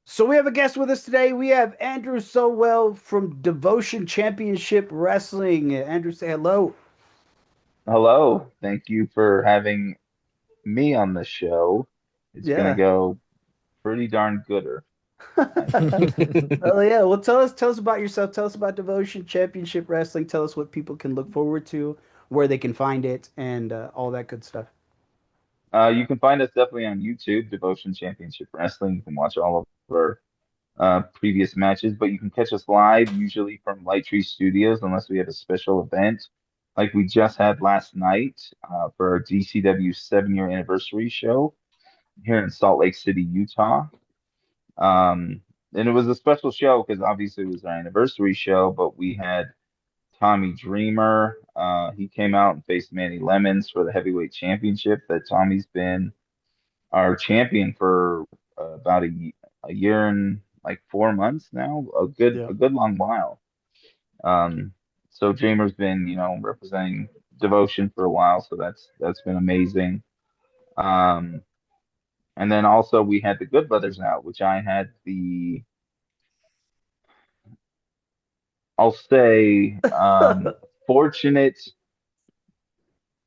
So we have a guest with us today. We have Andrew Sowell from Devotion Championship Wrestling. Andrew, say hello. Hello. Thank you for having me on the show. It's gonna Yeah. go pretty darn gooder, I think. Oh yeah. Well, tell us about yourself. Tell us about Devotion Championship Wrestling. Tell us what people can look forward to, where they can find it, and all that good stuff. You can find us definitely on YouTube, Devotion Championship Wrestling. You can watch all of our previous matches, but you can catch us live usually from Light Tree Studios unless we have a special event like we just had last night for our DCW 7-year anniversary show here in Salt Lake City, Utah. Um, and it was a special show because obviously it was our anniversary show, but we had Tommy Dreamer. He came out and faced Manny Lemons for the heavyweight championship that Tommy's been our champion for about a year and like 4 months now, Yeah. a good long while. Um, so Dreamer's been, representing Devotion for a while, so that's been amazing. Um, and then also we had the Good Brothers out, which I had I'll say, fortunate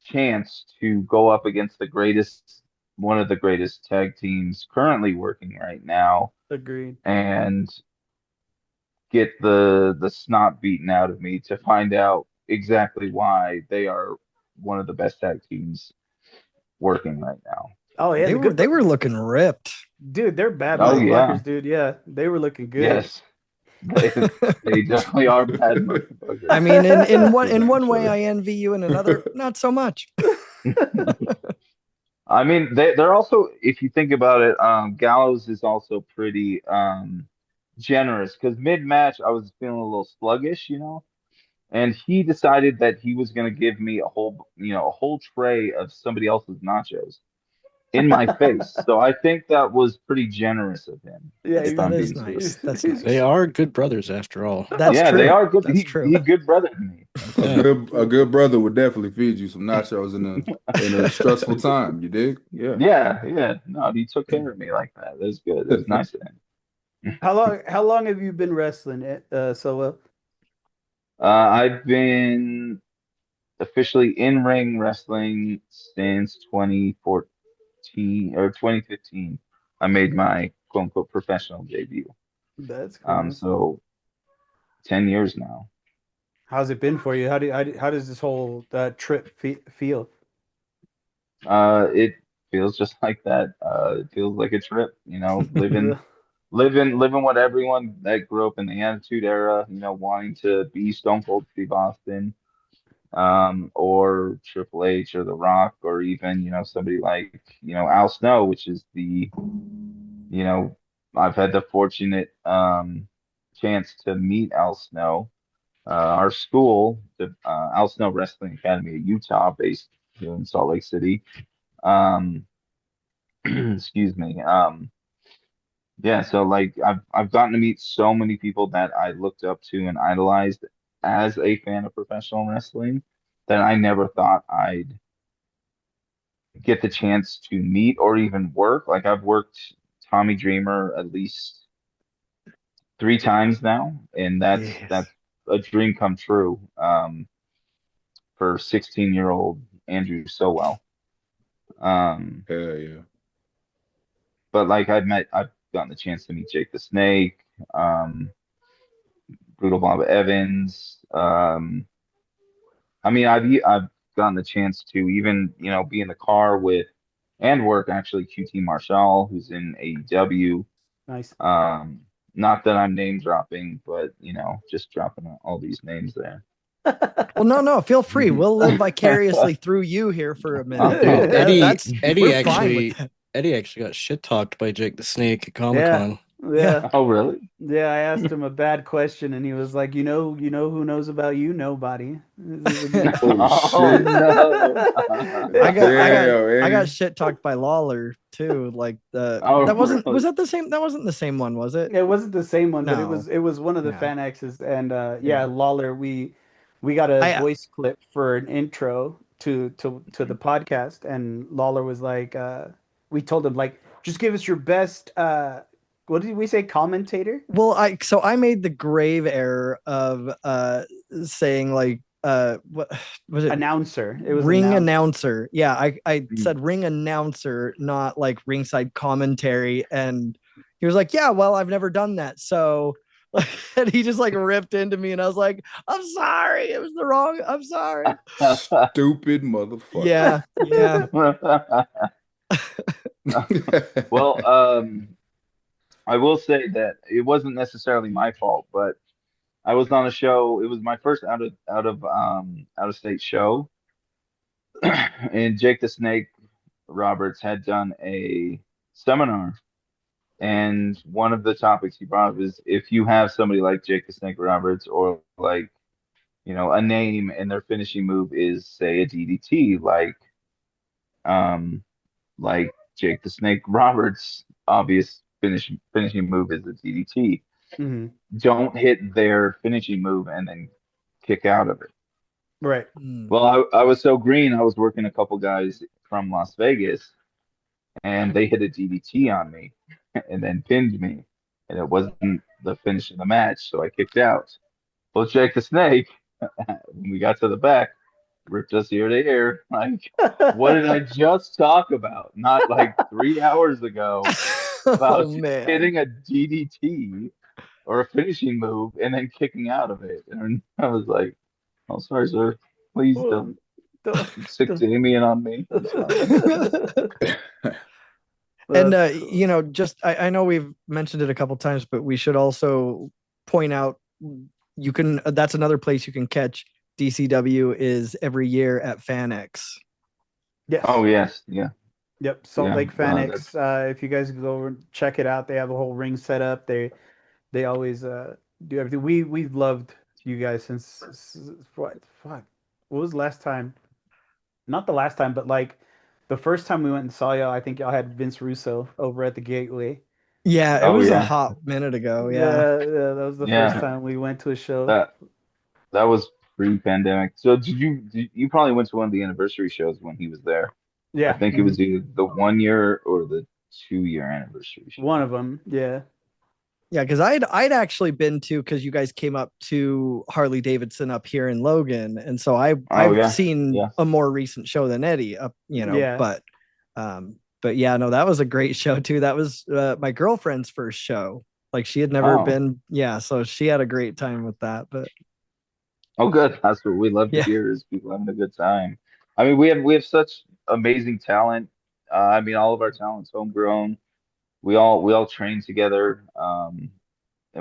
chance to go up against one of the greatest tag teams currently working right now, Agreed. and get the snot beaten out of me to find out exactly why they are one of the best tag teams working right now. Oh yeah, They the were good they were looking ripped. dude. They're bad Oh Like yeah, motherfuckers, dude. Yeah, they were looking good. yes, they they definitely are bad motherfuckers I mean, in for damn one way sure. I envy you, in another not so much. I mean, they're also, if you think about it, Gallows is also pretty generous because mid-match I was feeling a little sluggish, and he decided that he was going to give me a whole tray of somebody else's nachos in my face. So I think that was pretty generous of him, Yeah, if That I'm is being nice. serious. That's They nice. are good brothers after all. That's Yeah, they true. are good. That's true. He good brother to me. That's A Yeah. true. good a good brother would definitely feed you some nachos in a stressful time. You dig? Yeah. Yeah, yeah. No, he took care of me like that. That's good. That's nice of him. how long have you been wrestling it so well? I've been officially in ring wrestling since 2014 or 2015. I made my quote unquote professional debut. That's cool. So 10 years now. How's it been for you? How does this whole trip feel? It feels just like that. It feels like a trip, living what everyone that grew up in the Attitude Era, wanting to be Stone Cold Steve Austin, or Triple H or The Rock, or even, somebody like, Al Snow, which is you know, I've had the fortunate chance to meet Al Snow. Our school, the Al Snow Wrestling Academy of Utah, based here in Salt Lake City. Um, excuse me. Yeah, so like I've gotten to meet so many people that I looked up to and idolized as a fan of professional wrestling that I never thought I'd get the chance to meet or even work. Like I've worked Tommy Dreamer at least 3 times now, and that's Yes. a dream come true for 16-year-old Andrew Sowell. Um, Hell yeah. but like I've gotten the chance to meet Jake the Snake, Brutal Bob Evans. I mean, I've gotten the chance to even, be in the car with and work actually QT Marshall, who's in AEW. Nice. Um, Not that I'm name dropping, but just dropping all these names there. Well, no. Feel free. We'll live vicariously through you here for a minute, Okay. Oh, dude. Yeah. That's Eddie we're fine with actually that. Eddie actually got shit talked by Jake the Snake at Comic Yeah. Con. Yeah. Yeah. Oh, really? Yeah, I asked him a bad question and he was like, you know who knows about you? Nobody. Oh Oh shit. no. I got Damn, shit talked by Lawler too. Like the Oh, that wasn't was really? that the same that wasn't the same one, was it? It wasn't the same one, but it was No. it was one of the No. fan X's and yeah, Yeah. Lawler, we got a I voice clip for an intro to the podcast and Lawler was like we told him like just give us your best what did we say? Commentator? Well, I made the grave error of saying like what was it? Announcer. It was Ring announcer. announcer. Yeah, I Mm. said ring announcer, not like ringside commentary. And he was like, "Yeah, well, I've never done that." So and he just like ripped into me, and I was like, "I'm sorry, it was the wrong. I'm sorry." Stupid motherfucker. Yeah, yeah. Well, I will say that it wasn't necessarily my fault, but I was on a show. It was my first out of state show, and Jake the Snake Roberts had done a seminar, and one of the topics he brought up is if you have somebody like Jake the Snake Roberts or like a name and their finishing move is say a DDT, um like Jake the Snake Roberts' obvious finishing move is the DDT. Mhm. Don't hit their finishing move and then kick out of it. Right. Mm. Well, I was so green. I was working a couple guys from Las Vegas, and they hit a DDT on me, and then pinned me, and it wasn't the finish of the match, so I kicked out. Well, Jake the Snake, when we got to the back, ripped us ear to ear. Like, what did I just talk about? Not like 3 hours ago Oh about man. hitting a DDT or a finishing move and then kicking out of it. And I was like, "Oh, sorry, sir. Please Well, don't don't- stick don't- Damien on me. I'm sorry." And That's cool. just I know we've mentioned it a couple times, but we should also point out you can that's another place you can catch DCW is every year at FanX. Yes. Oh yes, yeah, Yep. Salt yeah. Lake Fanix. That's If you guys go over and check it out, they have a whole ring set up. They always do everything. We've loved you guys since what? Fuck. What was the last time? Not the last time, but like the first time we went and saw y'all. I think y'all had Vince Russo over at the Gateway. Yeah, it oh was a yeah, hot minute ago. Yeah. Yeah, that was the first yeah. time we went to a show. That that was pre-pandemic. So you probably went to one of the anniversary shows when he was there. I Yeah, think it was either the 1 year or the 2 year anniversary show. one of them. Yeah, Yeah, because I'd actually been to because you guys came up to Harley Davidson up here in Logan, and so Oh I've yeah, seen yeah. a more recent show than Eddie up, yeah. but yeah, no, that was a great show too. That was my girlfriend's first show. Like she had never Oh, been, yeah, so she had a great time with that. But oh, good. That's what we love to yeah, hear is people having a good time. I mean, we have such amazing talent. I mean, all of our talent's homegrown. We all train together, and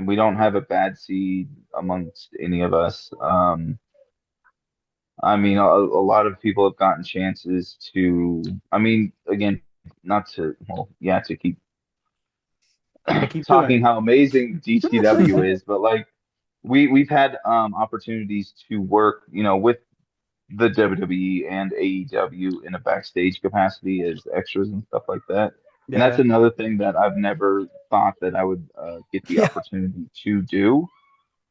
we don't have a bad seed amongst any of us. I mean, a lot of people have gotten chances to. I mean, again, not to, well, yeah, to keep Yeah, keep doing talking it. how amazing DTW is, but like we've had opportunities to work, with the WWE and AEW in a backstage capacity as extras and stuff like that. And that's Yeah. another thing that I've never thought that I would get the yeah, opportunity to do.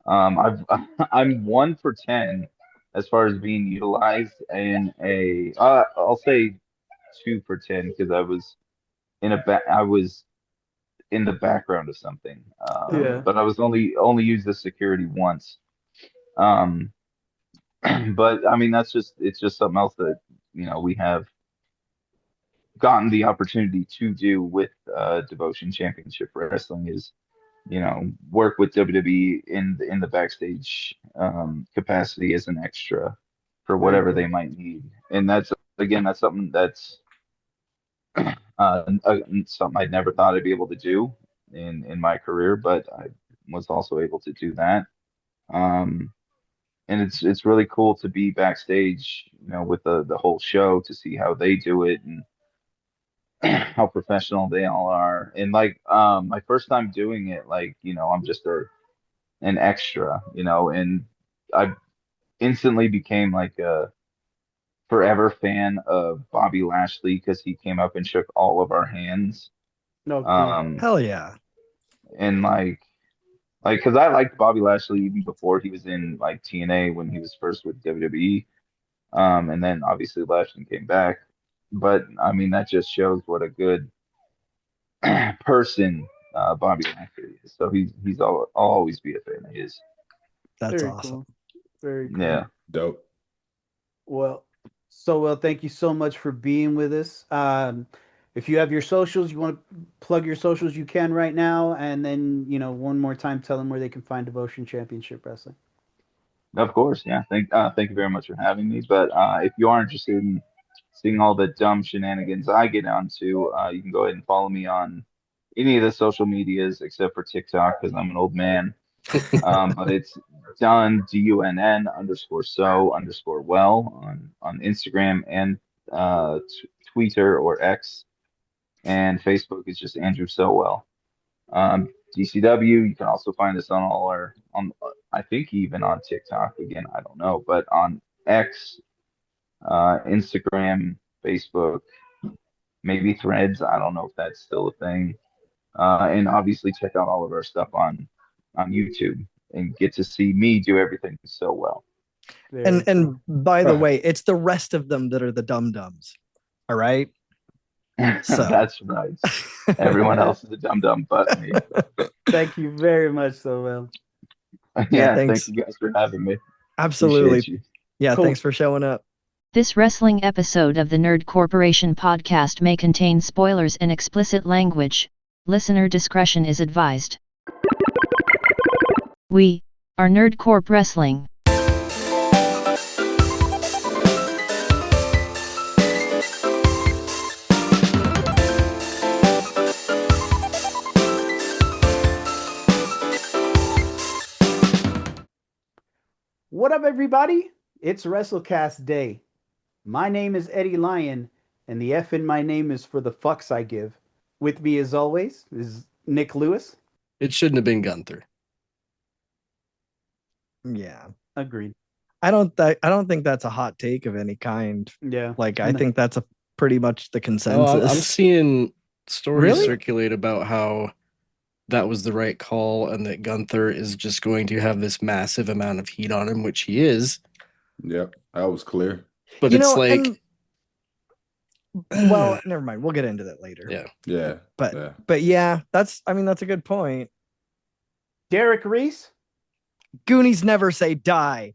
I've I'm 1 for 10 as far as being utilized in I'll say 2 for 10 because I was in the background of something. Yeah. But I was only used as security once. Um, but I mean it's just something else that we have gotten the opportunity to do with Devotion Championship Wrestling is work with WWE in the backstage capacity as an extra for Very whatever they cool. might need, and that's something that's something I'd never thought I'd be able to do in my career, but I was also able to do that. Um, and it's really cool to be backstage, with the whole show to see how they do it and how professional they all are. And like my first time doing it, like, I'm just an extra, and I instantly became like a forever fan of Bobby Lashley because he came up and shook all of our hands. No, cool. Um, hell yeah, and like, because I liked Bobby Lashley even before he was in like TNA when he was first with WWE. And then obviously left and came back. But I mean, that just shows what a good person Bobby Lashley is. So I'll always be a fan of his. That's Very awesome. cool. Very cool. Yeah. Dope. Well, thank you so much for being with us. If you have your socials, you want to plug your socials, you can right now, and then one more time, tell them where they can find Devotion Championship Wrestling. Of course, yeah. Thank you very much for having me. But if you are interested in seeing all the dumb shenanigans I get onto, you can go ahead and follow me on any of the social medias except for TikTok because I'm an old man. But it's DUNN_so_well on Instagram and Twitter or X, and Facebook is just Andrew Sowell. DCW, you can also find us on I think even on TikTok again, I don't know, but on X, Instagram, Facebook, maybe Threads. I don't know if that's still a thing. And obviously check out all of our stuff on YouTube and get to see me do everything so well. Very And cool. by the way, it's the rest of them that are the dum-dums. All right. So That's right. Everyone else is a dum dum but me. Thank you very much, Sowell. Yeah, thanks. thank you guys for having me. Absolutely. Appreciate you. Yeah, Cool. thanks for showing up. This wrestling episode of the Nerd Corporation podcast may contain spoilers and explicit language. Listener discretion is advised. We are Nerd Corp Wrestling. What up, everybody? It's WrestleCast Day. My name is Eddie Lyon, and the F in my name is for the fucks I give. With me, as always, is Nick Lewis. It shouldn't have been Gunther. Yeah. Agreed. I don't think that's a hot take of any kind. Yeah. Like I No. think that's a pretty much the Oh, consensus. I'm seeing stories Really? circulate about how that was the right call and that Gunther is just going to have this massive amount of heat on him, which he is. Yep, that was clear. But You it's know, like, well, never mind. We'll get into that later. yeah. Yeah. But yeah. but yeah, that's a good point. Derek Reese? Goonies never say die.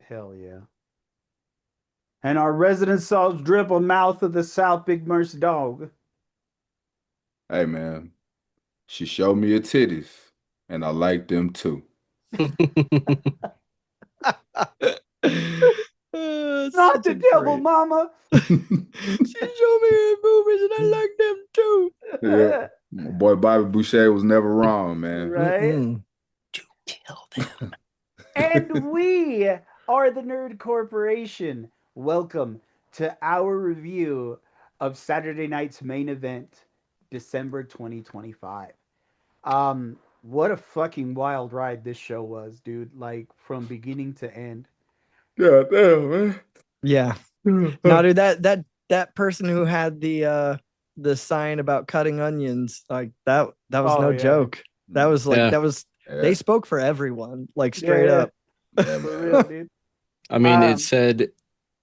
Hell yeah. And our resident salt dribble mouth of the South, Big Merce Dog. Hey man, she showed me her titties, and I like them too. Not the devil, mama. She showed me her boobies and I like them too. Yeah. My boy Bobby Boucher was never wrong, man. Right? Mm-mm. Kill them. And we are the Nerd Corporation. Welcome to our review of Saturday night's main event, December 2025. What a fucking wild ride this show was, dude. Like from beginning to end. Yeah, damn, man. Yeah. No, dude, that person who had the sign about cutting onions, like that was Oh, no yeah. joke. That was like Yeah. they Yeah. spoke for everyone, like straight Yeah. up. Yeah, For man. real, dude. I mean, Um,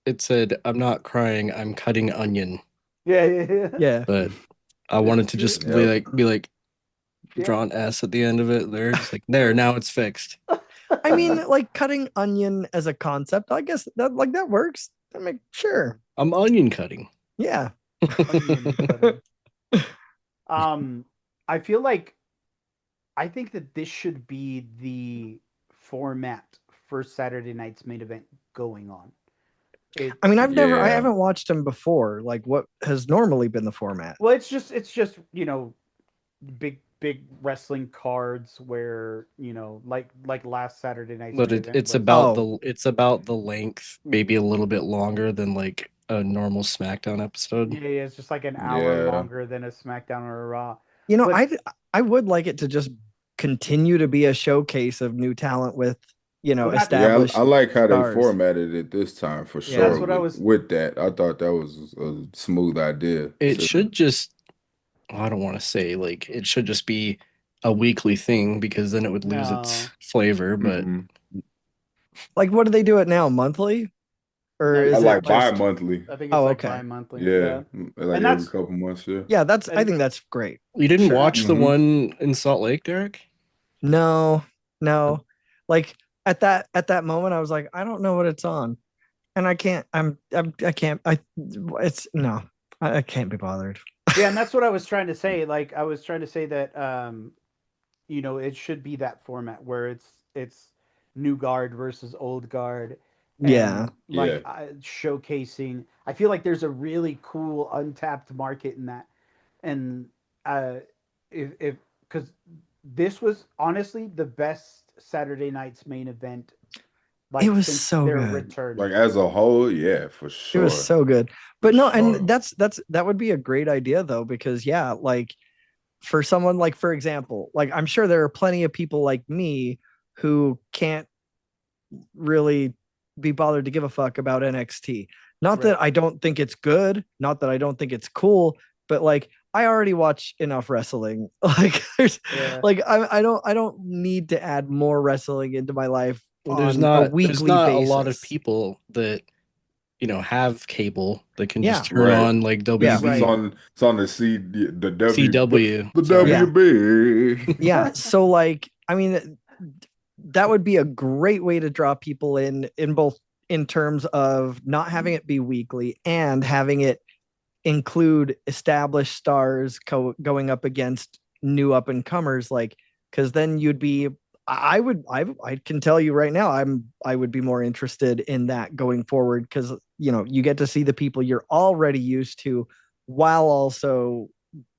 it said, I'm not crying, I'm cutting onion. Yeah. Yeah. But I wanted to just Yeah. be like Yeah. draw an S at the end of it. There, just like there. Now it's fixed. I mean, like cutting onion as a concept, I guess that works. I mean, sure. I'm onion cutting. Yeah. Onion cutting. I feel like I think that this should be the format for Saturday night's main event going on. I mean, I Yeah. haven't watched him before. Like, what has normally been the format? Well, it's just big wrestling cards where like last Saturday night's But main event it's was- about Oh. it's about the length, maybe a little bit longer than like a normal SmackDown episode. yeah, it's just like an hour Yeah. longer than a SmackDown or a Raw. You know, But- I would like it to just continue to be a showcase of new talent with Well, that- established. I like how they stars. formatted it this time for Yeah. sure. That's what I was- with that. I thought that was a smooth idea. It So- should just, I don't want to say like it should just be a weekly thing because then it would lose its No. flavor. But Mhm. Like, what do they do it now? Monthly? or No, I is yeah, it like bi- just? bi-monthly. I think it's Oh, like okay. bi-monthly. Yeah, Yeah, like and every that's couple months. Yeah. Yeah, I and think that's great. You didn't Sure. watch the hmm one in Salt Lake, Derek? No, no. Like at that moment, I was like, I don't know what it's on, and I can't. I can't. It's no. I can't be bothered. yeah, and that's what I was trying to say. Like I was trying to say that it should be that format where it's new guard versus old guard, Yeah. and like Yeah. showcasing. I feel like there's a really cool untapped market in that, and uh, if because this was honestly the best Saturday night's main event It like was since so their good. return. Like as a whole, yeah, for It was sure. so good. For But no, and sure. that would be a great idea though, because yeah, like for someone like, for example, like I'm sure there are plenty of people like me who can't really be bothered to give a fuck about NXT. Not Right. that I don't think it's good, not that I don't think it's cool, but like I already watch enough wrestling. Like there's Yeah. like I don't need to add more wrestling into my life Well, on a there's weekly not a lot of basis. people that have cable that can Yeah. just turn Right. on like Yeah. It's Right. WB, on the the W CW. the Sorry. Yeah. WB. Yeah. So like, I mean, that would be a great way to draw people in both in terms of not having it be weekly and having it include established stars going up against new up and comers, like because then you'd be I can tell you right now I would be more interested in that going forward, because you get to see the people you're already used to while also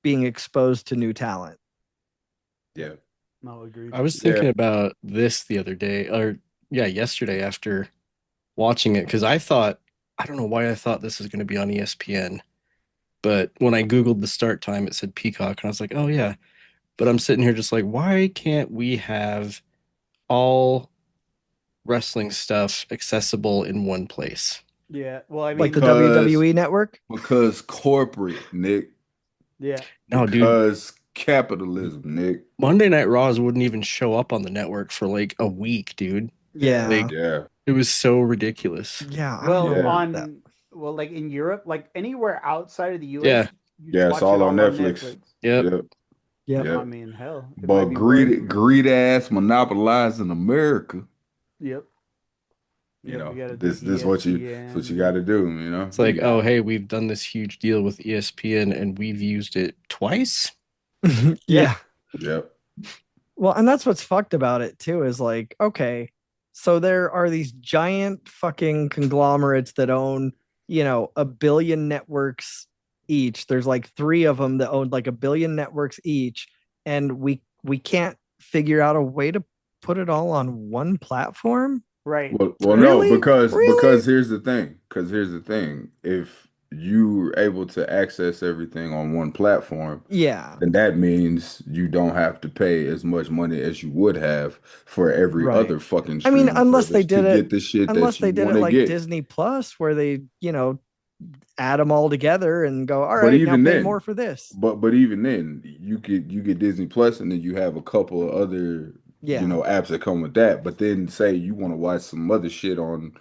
being exposed to new talent. Yeah. No, agreed. I was Yeah. thinking about this the other day, or yeah, yesterday after watching it, because I don't know why I thought this was going to be on ESPN, but when I Googled the start time, it said Peacock, and I was like, oh yeah. But I'm sitting here just like, why can't we have all wrestling stuff accessible in one place? Yeah. Well, I Like the mean, Because WWE network. corporate, Nick. yeah. No, dude, Because capitalism, Nick. Monday Night Raws wouldn't even show up on the network for like a week, dude. Yeah. Yeah. Like Yeah. it was so ridiculous. Yeah, I don't know Well, Yeah. what that. like in Europe, like anywhere outside of the Yeah. US, you Yeah, it's watch it all on all on Netflix. Netflix. Yep. Yep. Yep. I Yep. mean, hell, it But might be more. greed ass monopolizing America. Yep. You Yep. We know, got to do this what you it's what ESPN you got and to do. You know, It's like, you oh, got hey, we've done this huge deal with ESPN and we've used it twice. yeah. Yeah. yep. Well, and that's what's fucked about it too, is like, okay, so there are these giant fucking conglomerates that own, a billion networks each. There's like three of them that own like a billion networks each, and we can't figure out a way to put it all on one platform. Right. Well, no, Really? because Really? here's the thing. Because here's the thing. If you're able to access everything on one platform, Yeah. then that means you don't have to pay as much money as you would have for every Right. other fucking I mean, streaming service to get the shit unless that they you did want it to like get. Disney Plus, where they, add them all together and go, all But right, now even pay then, more for this. but even then, you get Disney Plus, and then you have a couple of other Yeah. apps that come with that. But then say you want to watch some other shit on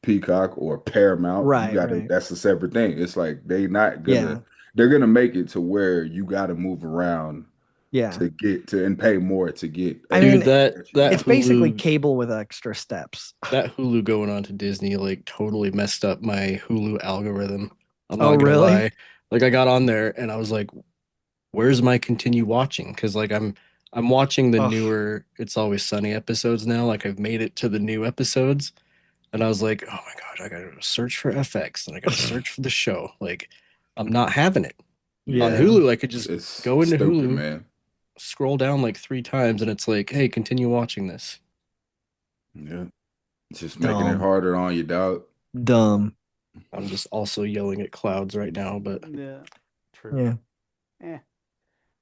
Peacock or Paramount, you Right, gotta right. that's a separate thing. It's like Yeah. they're gonna make it to where you gotta move around Yeah. to get to and pay more to get I Dude, mean, everything that that you that it's want. basically Hulu cable with extra steps. that Hulu going on to Disney like totally messed up my Hulu algorithm. I'm Oh, not gonna really? lie. Like I got on there and I was like, where's my continue watching? Because like I'm watching the Oh, newer It's Always Sunny episodes now. Like I've made it to the new episodes. And I was like, oh my God, I gotta search for FX and I gotta search for the show. Like, I'm not having it. On Yeah, yeah. Hulu, I could just it's go into stupid, Hulu, man. scroll down like three times, and it's like, hey, continue watching this. Yeah, it's just making it Dumb. harder on you, dog. Dumb. I'm just also yelling at clouds right now, but Yeah. True. Yeah. Eh.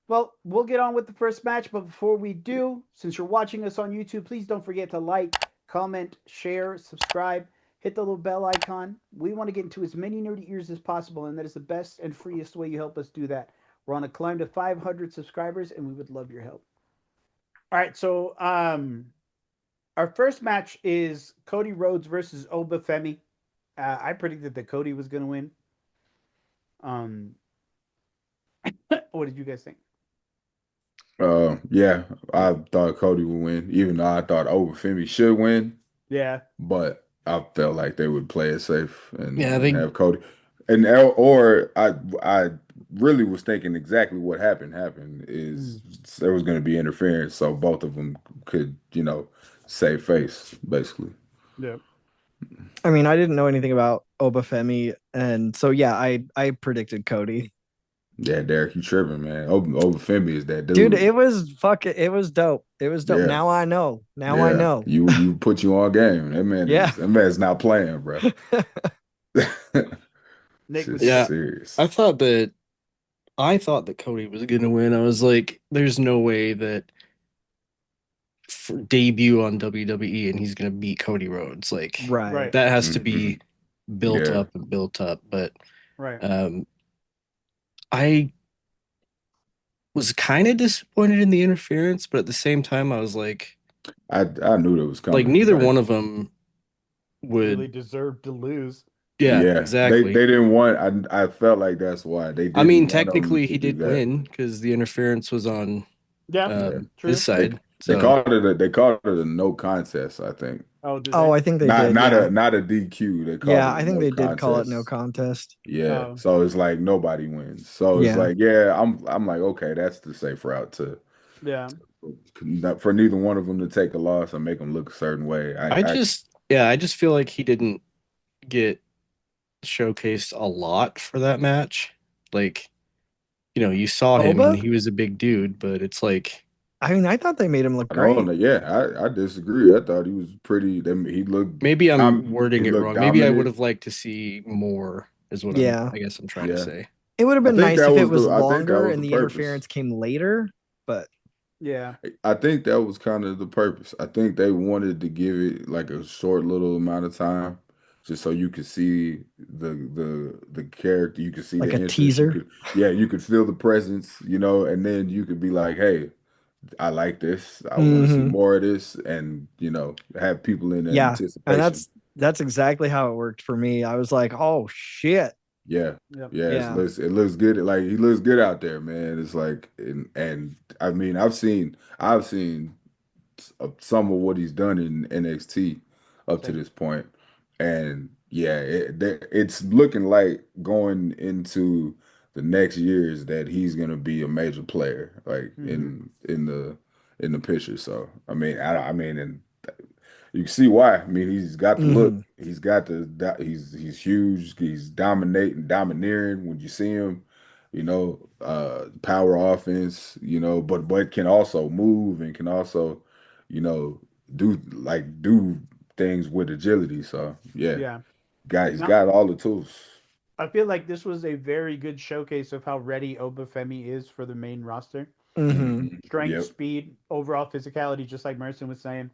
Well, we'll get on with the first match, but before we do, since you're watching us on YouTube, please don't forget to like, comment, share, subscribe, hit the little bell icon. We want to get into as many nerdy ears as possible, and that is the best and freest way you help us do that. We're on a climb to 500 subscribers, and we would love your help. All right, so our first match is Cody Rhodes versus Obafemi. I predicted that Cody was gonna win. Um, what did you guys think? Yeah, I thought Cody would win, even though I thought Overfemi should win, Yeah. but I felt like they would play it safe Yeah, and they have Cody. And or I really was thinking exactly what happened is Mm, there was going to be interference, so both of them could, save face basically. yeah. I mean, I didn't know anything about Obafemi, and so yeah, I predicted Cody. Yeah, Derek, you tripping, man. Overfemi is that Dude, dude. it was it was dope. It was dope. Yeah, Now I know. Now I yeah. know. You put you on game. Yeah. That man's not playing, bro. Nick, Shit's what'd you yeah, think? serious. I thought that I thought that Cody was gonna win. I was like, there's no way that for debut on WWE and he's gonna beat Cody Rhodes. Like Right. Right. that has to Hmm. be built Yeah, up and built up. But Right. um, I was kind of disappointed in the interference, but at the same time, I was I knew that was like coming. neither one of them Really would. deserved to lose. Yeah, Yeah, exactly. they didn't want. I felt like that's why they I mean, didn't want them technically, to he do did that. win because the interference was on Yeah. Yeah, his True. side. they So called it a no contest. I think Oh, did Oh, they? I think they did. Yeah. not a DQ. They called Yeah, it a I think no they did call it no contest. contest. Yeah, Oh, so it's like nobody wins. So it's Yeah. like, yeah, I'm like, okay, that's the safe route to yeah. for neither one of them to take a loss and make them look a certain way. I just feel like he didn't get showcased a lot for that match. Like, you saw him and Oba? he was a big dude, but it's like I mean, I thought they made him look I don't great. know. Yeah, I disagree. I thought he was pretty. He looked maybe I'm he wording it looked wrong. Maybe I would dominant. have liked to see more, is what Yeah. I guess I'm trying to Yeah, say. It would have I been think nice that if it was was the I think that longer was and the the purpose. interference came later, but Yeah. I think that was kind of the purpose. I think they wanted to give it like a short little amount of time, just so you could see the character, you could see the like a entrance, you teaser. could you could feel the presence, and then you could be like, hey, I like this. I want to see Hmm. more of this, and have people in Yeah. And anticipation. that's exactly how it worked for me. I was like, oh shit. Yeah. Yep. Yeah, Yeah. it looks good. Like he looks good out there, man. It's like and I mean I've seen some of what he's done in NXT up to Same. this point. And yeah, it's looking like going into the next years that he's gonna be a major player, like Hmm. in the picture. So I mean, and you can see why. I mean, he's got the look. Hmm. He's got he's huge. He's domineering when you see him. Power offense. But can also move and can also, you know, do things with agility. So yeah, Yeah. he's Now, got all the tools. I feel like this was a very good showcase of how ready Obafemi is for the main roster. Hmm. Strength, Yep, speed, overall physicality, just like Merson was saying.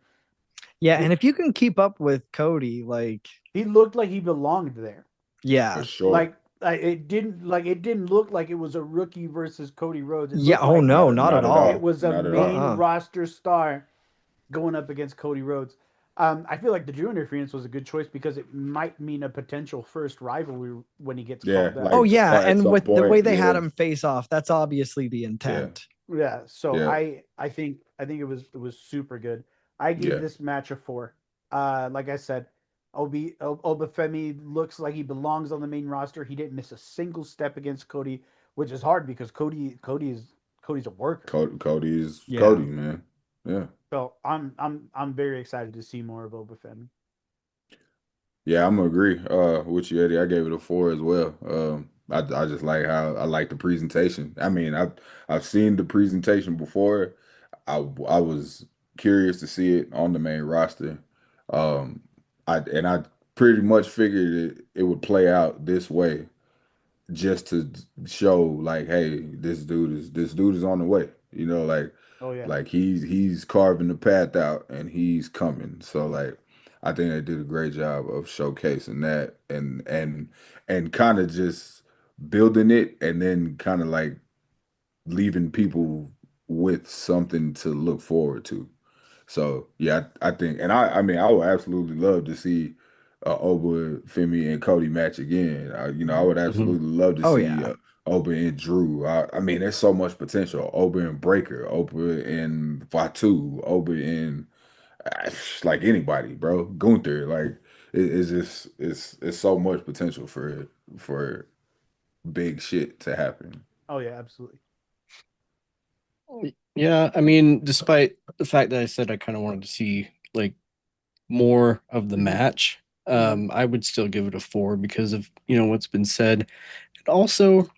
Yeah. He, And if you can keep up with Cody, like, he looked like he belonged there. for yeah. sure. It didn't look like it was a rookie versus Cody Rhodes. It Yeah. looked Oh like no, not at Not at it all. all. was a Not at main all. Uh-uh. roster star going up against Cody Rhodes. I feel like the Drew interference was a good choice because it might mean a potential first rivalry when he gets Yeah, called out. Oh like yeah. at And some with the way point. they had Yeah, him face off, that's obviously the yeah, intent. Yeah, so yeah, I think it was super good. I gave yeah. this match a 4. Like I said, Obafemi looks like he belongs on the main roster. He didn't miss a single step against Cody, which is hard because Cody's a worker. Cody is Yeah. Cody, man. Yeah. So I'm very excited to see more of Obafemi. Yeah, I'm gonna agree with you, Eddie. I gave it a 4 as well. I just like how I like the presentation. I mean, I've seen the presentation before. I was curious to see it on the main roster. Um, I pretty much figured it would play out this way just to show like, hey, this dude is on the way. Oh yeah, Like he's carving the path out and he's coming. So like I think they did a great job of showcasing that and kind of just building it and then kind of like leaving people with something to look forward to. So yeah, I think, and I mean, I would absolutely love to see Oba, Femi, and Cody match again. I would Mhm. absolutely love to Oh see yeah. Oba and Drew. I mean, there's so much potential. Oba and Breaker, Oba and Fatu, Oba and like anybody, bro. Gunther, like it's just it's so much potential for big shit to happen. Oh yeah, absolutely. Yeah, I mean, despite the fact that I said I kind of wanted to see like more of the Hmm. match, Hmm. I would still give it a 4 because of, what's been said. And also,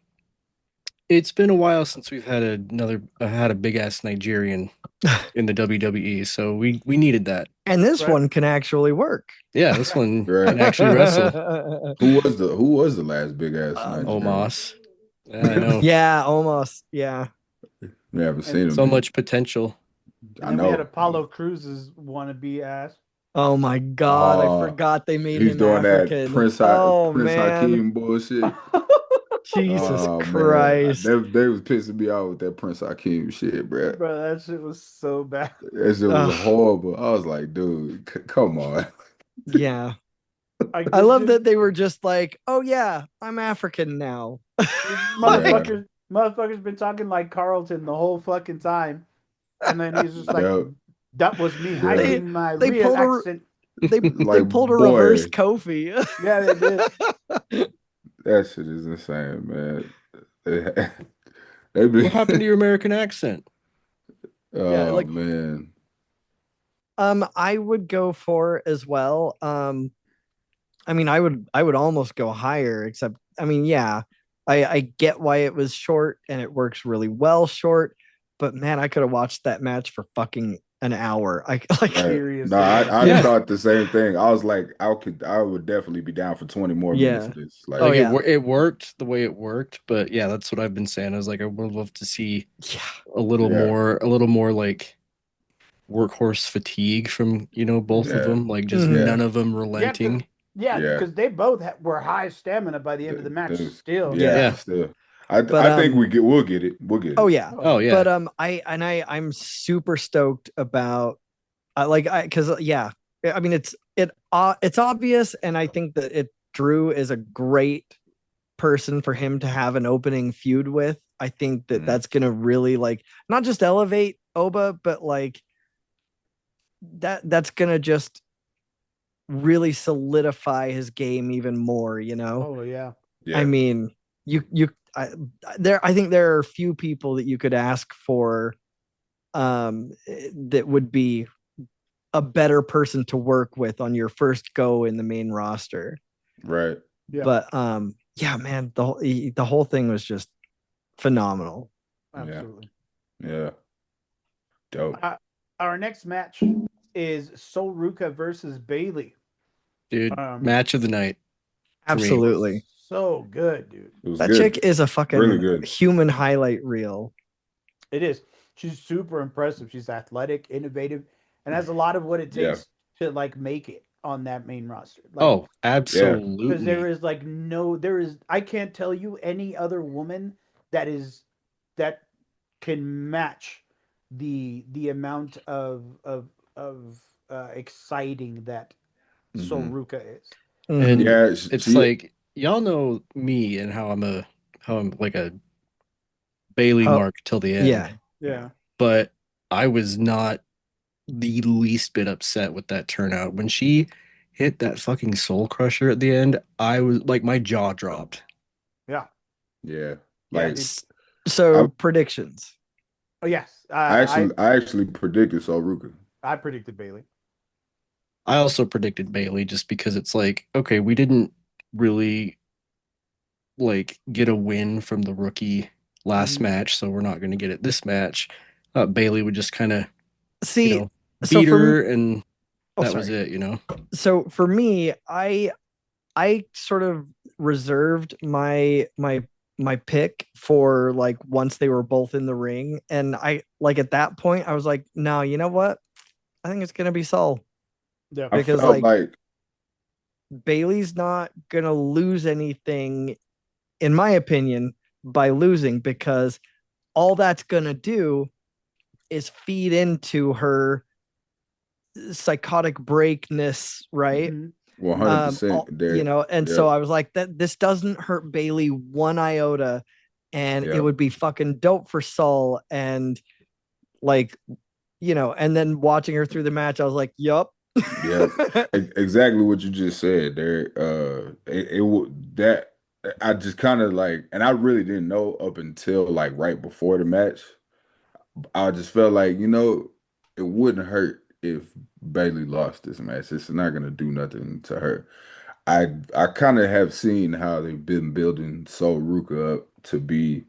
it's been a while since we've had had a big ass Nigerian in the WWE, so we needed that. And this Right. one can actually work. Yeah, this Right. one can Right? actually wrestle. Who was the last big ass Nigerian? Omos. Yeah, I know. Yeah, almost. Yeah. We haven't And seen him So in. much potential. and I then we had know. Apollo Cruz's wannabe ass. Oh my God, I Uh forgot they made he's him doing that African. Oh Prince man. Hakeem bullshit. Jesus Oh man, Christ. they was pissing me off with that Prince Hakeem shit, bro. Bro, that shit was so bad. That shit was Ugh, horrible. I was like, dude, come on. yeah. Like I this love that dude, they were just like, oh yeah, I'm African now. this Yeah, motherfucker's been talking like Carlton the whole fucking time, and then he's just like, yeah, "That was me yeah. they hiding my they real pulled a accent." they Like, pulled a reverse boy, Kofi. Yeah, they did. that shit is insane, man. They be, What happened to your American accent? Yeah, oh like man, I would go for as well. I mean, I would almost go higher, except I mean, yeah, I get why it was short and it works really well short, but man, I could have watched that match for fucking an hour. I like right? No, Seriously, bro. I Yeah. thought the same thing. I was like, I would definitely be down for 20 more minutes yeah. of this. Oh Like, Like yeah. it worked the way it worked, but yeah, that's what I've been saying. I was like, I would love to see Yeah. yeah, a little more like workhorse fatigue from, both of yeah, them, like just Mhm. yeah, none of them Yeah, because relenting. yeah. they both were high stamina by the end of the match. Still, Yeah. Yeah, Yeah. still. But I think we'll get it. We'll get oh it. yeah. oh Oh yeah, yeah. But I'm super stoked about I because yeah, I mean it's obvious, and I think that Drew is a great person for him to have an opening feud with. I think that Mhm. that's gonna really like not just elevate Oba, but like that's gonna just really solidify his game even more. oh yeah. I Yeah, mean, you I think there are few people that you could ask for that would be a better person to work with on your first go in the main roster. right. Yeah, But yeah, man, the whole thing was just phenomenal. Yeah, absolutely. yeah. Dope. Uh, our next match is Soruka versus Bailey. Dude, Um, match of the night for it me. was Absolutely. so good, dude. It was That good. chick is a Really fucking good. human highlight reel. It is. She's super impressive. She's athletic, innovative, and has a lot of what it Yeah, takes to like make it on that main roster. Like, Oh, yeah. because absolutely. there is I can't tell you any other woman that can match the amount of exciting that Hmm. Soruka is. Mhm. And Yeah, it's like y'all know me and how I'm like a Bailey Oh mark till the end, yeah. Yeah. but I was not the least bit upset with that turnout. When she hit that fucking soul crusher at the end, I was like my jaw dropped. Yeah. yeah. Yeah, Like dude. I So predictions. Oh yes. I actually predicted Soruka. I predicted Bailey. I also predicted Bailey just because it's like, okay, we didn't really like get a win from the rookie last Mhm. match, so we're not going to get it this match. Bailey would just kind of, you See, know, so beat for her, and oh that was sorry. it. So for me, I sort of reserved my pick for like once they were both in the ring, and I like at that point I was like, no, you know what? I think it's gonna be Saul Yeah. I because felt like like Bailey's not gonna lose anything, in my opinion, by losing because all that's gonna do is feed into her psychotic breakness, right? Mhm. 100%. You There. know, and so Yep. I was like, that this doesn't hurt Bailey one iota, and it Yep. would be fucking dope for Saul. And like, you know, and then watching her through the match, I was like, yup. Yep. Exactly what you just said there. It would that I just kind of like, and I really didn't know up until like right before the match. I just felt like, it wouldn't hurt if Bailey lost this match. It's not gonna do nothing to her. I kind of have seen how they've been building Sol Ruka up to be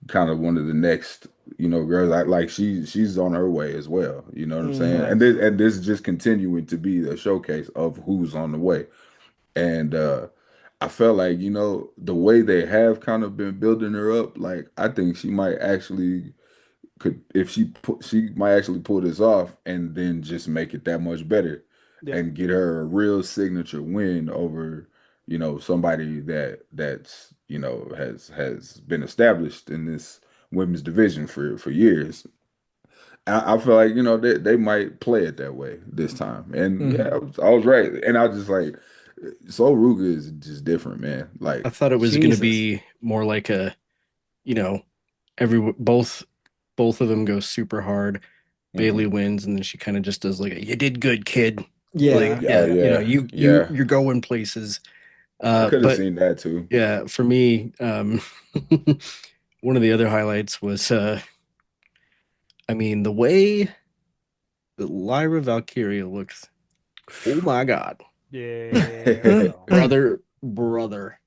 kind of one of the next, girls. Like she's on her way as well. You know what I'm saying? Mm-hmm. And this is just continuing to be a showcase of who's on the way. And I felt like, the way they have kind of been building her up, like I think she might actually could if she might actually pull this off and then just make it that much better Yeah. and get her a real signature win over somebody that's has been established in this women's division for years. I feel like they might play it that way this time, and yeah, Mhm. I was right, and I was just like, Sol Ruga is just different, man. I Like, thought it was going to Jesus. be more like a, you know, every both of them go super hard. Bailey mhm. wins, and then she kind of just does like, a, "You did good, kid." Like, Yeah. Oh yeah, yeah, yeah, you're going places. I could have But seen that too. yeah, for me, one of the other highlights was, I mean, the way that Lyra Valkyria looks. Oh my God, Yeah. brother, Brother.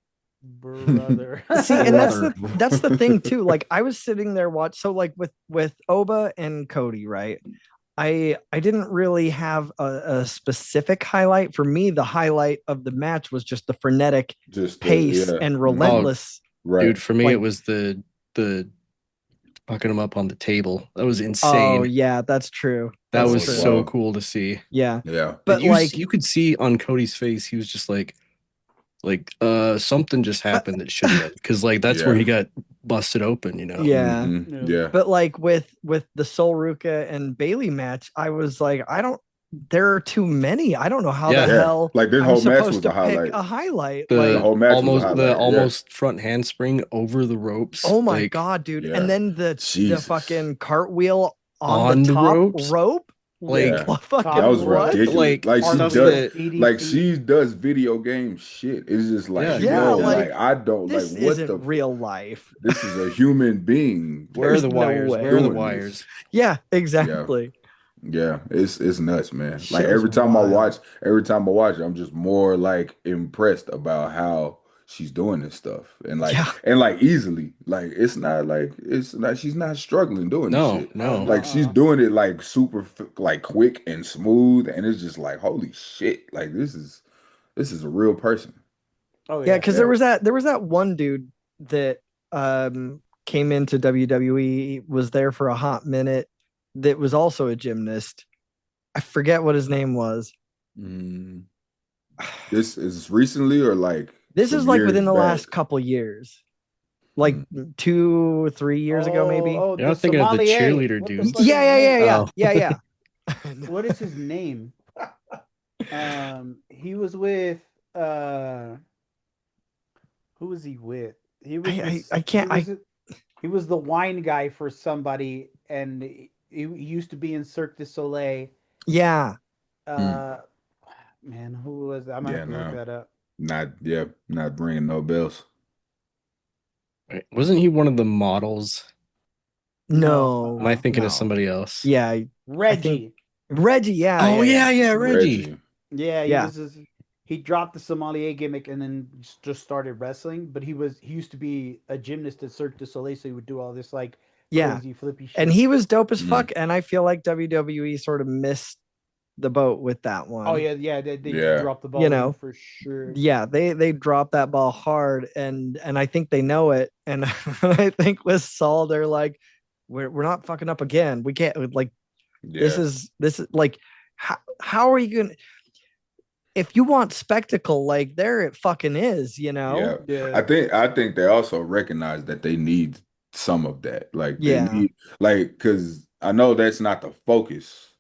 See, and that's brother. the thing too. Like I was sitting there like with Oba and Cody, right? I didn't really have a specific highlight. For me, the highlight of the match was just the frenetic Just pace yeah, and mhm, Oh, relentless. right. dude, for me, it Like, was the fucking him up on the table. That was oh insane. yeah, that's true. That That That's was was true. so wild. cool to see. Yeah, Yeah, And but like, you could see on Cody's face, he was just like something just but happened that shouldn't have, because like that's where yeah, he got busted open, you know. yeah, Yeah. yeah, but like with the Sol Ruka and Bailey match, I was like, I don't. There are too many. I don't know how the Yeah, yeah. hell Like this I'm whole match supposed was to a pick highlight. a highlight. The Like, whole match was a the highlight. Yeah, almost front handspring over the ropes, oh my like god, dude! And yeah. then the Jesus. fucking cartwheel on the on the top ropes, rope. Yeah, like that Top Fucking was what? rope, ridiculous. like Like she stuff does, cartwheel, that like DDT. she does video game shit. It's just like, yeah, Yeah, yo, Yeah. like like I don't like this what isn't the. real life. This is a human being where are There's the no wires? Where are way. the doing this. wires? Yeah, Yeah. exactly. Yeah, it's nuts, man. Like Shit was wild. every time I watch it, I'm just more like impressed about how she's doing this stuff Yeah, and like easily. Like it's not she's not struggling doing this No, shit. Oh no. no. Like she's doing it like super like quick and smooth, and it's just like holy shit. Like this is a real person. Oh yeah. yeah. Because Yeah. there was that one dude that came into WWE, was there for a hot minute, that was also a gymnast. I forget what his name was. Mm, this is recently or like This is some like years within the back. last couple years, like Mm. 2 3 years ago, maybe. Oh, You're the not thinking of the sommelier. cheerleader What the dude. fuck is Yeah, his yeah, yeah, name? yeah, Oh, yeah, yeah. What is his name? He was with uh who was he with? He was with I can't. he was the wine guy for somebody, and he used to be in Cirque du Soleil. Yeah. Mm. Uh man, who was that? I'm gonna Yeah, have to look no, that up. not ringing no bells. wait, wasn't he one of the models? No, Am I No, thinking of no. somebody else? Yeah, I think Reggie. Reggie. Yeah, Oh yeah, yeah, yeah, yeah, Reggie. Reggie. Yeah, yeah, he dropped the sommelier gimmick and then just started wrestling. But he used to be a gymnast at Cirque du Soleil, so he would do all this like yeah. crazy flippy And shit. he was dope as Mm. fuck. And I feel like WWE sort of missed the boat with that one. Oh yeah, they Yeah. dropped the ball You with him know, for sure. yeah, they dropped that ball hard, and I think they know it. And I think with Saul, they're like, we're not fucking up again. We can't, like, Yeah. this is like, how are you gonna, if you want spectacle, like, there it fucking is, you know? Yeah. Yeah. I think they also recognize that they need some of that. Like they Yeah. need like because I know that's not the focus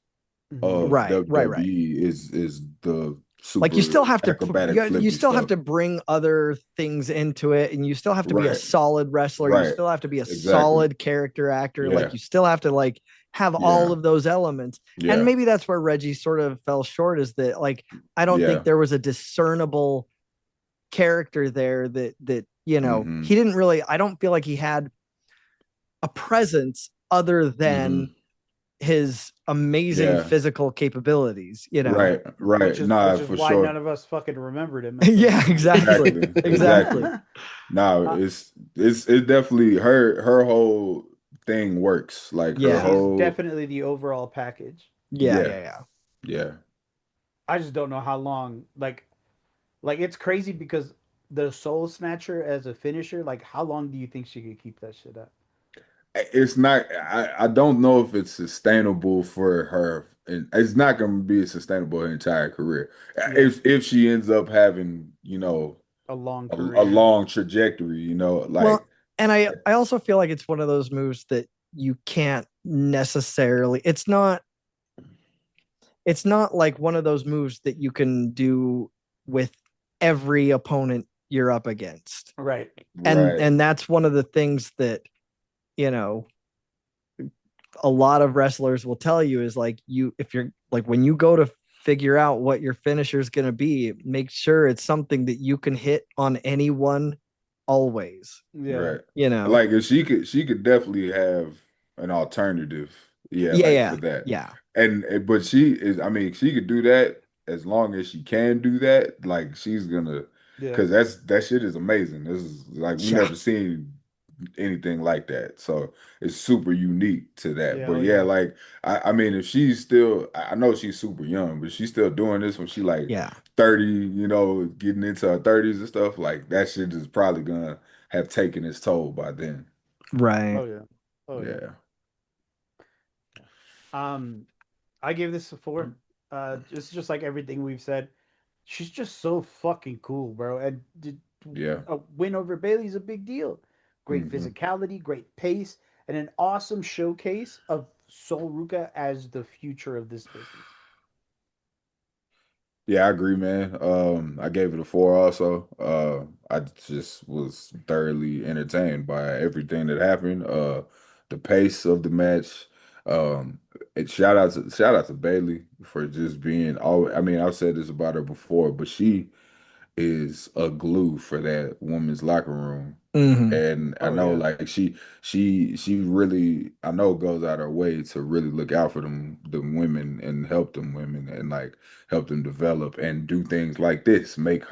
Mhm. of Right. WWE is the like you still super have to acrobatic you flippy still have stuff. to bring other things into it, and you still have to be a Right. solid wrestler. You Right. still have to be a Exactly. solid character actor. Like Yeah. you still have to like have all Yeah. of those elements. And Yeah. maybe that's where Reggie sort of fell short, is that like I don't think Yeah. there was a discernible character there that Mm-hmm. he didn't really, I don't feel like he had a presence other Mm-hmm. than his amazing Yeah. physical capabilities. Right. which Right. is Nah, which is for why none sure. of us fucking remembered him at the Yeah, time. exactly. Exactly. Exactly. Exactly. No, uh, it definitely her whole thing works. Like her Yeah. she's whole definitely the overall package. Yeah, yeah, yeah, yeah. yeah. I just don't know how long. Like it's crazy because the Soul Snatcher as a finisher. Like, how long do you think she could keep that shit up? It's not I don't know if it's sustainable for her, and it's not gonna be sustainable her entire career. Yeah, If she ends up having, a long a career. long trajectory, Well, like and I also feel like it's one of those moves that you can't necessarily, it's not like one of those moves that you can do with every opponent you're up against. Right. And right, and that's one of the things that, you know, a lot of wrestlers will tell you is like, if you're like, when you go to figure out what your finisher is going to be, make sure it's something that you can hit on anyone always, Yeah. right. you know. Like if she could definitely have an alternative, yeah, Yeah, like yeah, for that. yeah, But she is, I mean, she could do that as long as she can do that. Like she's gonna, Yeah. because that shit is amazing. This is like we yeah, never seen anything like that. So it's super unique to that. Yeah. But Oh yeah, yeah. like I mean, if she's still, I know she's super young, but she's still doing this when she like yeah, 30, getting into her 30s and stuff, like that shit is probably gonna have taken its toll by then. right. Oh yeah. Oh yeah. Yeah. Um, I gave this a 4. It's just like everything we've said. She's just so fucking cool, bro. And Yeah. a win over Bailey is a big deal. Great Hmm. physicality, great pace, and an awesome showcase of Sol Ruka as the future of this business. Yeah, I agree, man. I gave it a 4 also. I just was thoroughly entertained by everything that happened. The pace of the match. Um, and shout out to Bailey for just being all. I mean, I've said this about her before, but she is a glue for that women's locker room. Hmm. And I Oh know yeah. like she really, I know, goes out her way to really look out for the women and help them women and like help them develop and do things like this, make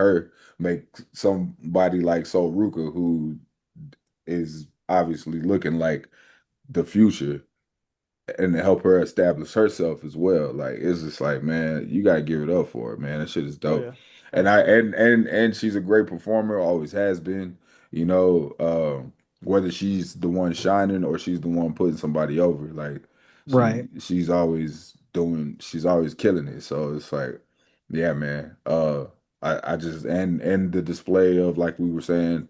somebody like Sol Ruka, who is obviously looking like the future, and to help her establish herself as well. Like it's just like, man, you gotta give it up for her, man. That shit is Oh dope. yeah. And I Absolutely. and she's a great performer, always has been. You know, whether she's the one shining or she's the one putting somebody over, like Right. she's always killing it. So it's like, yeah, man. I just and the display of, like we were saying,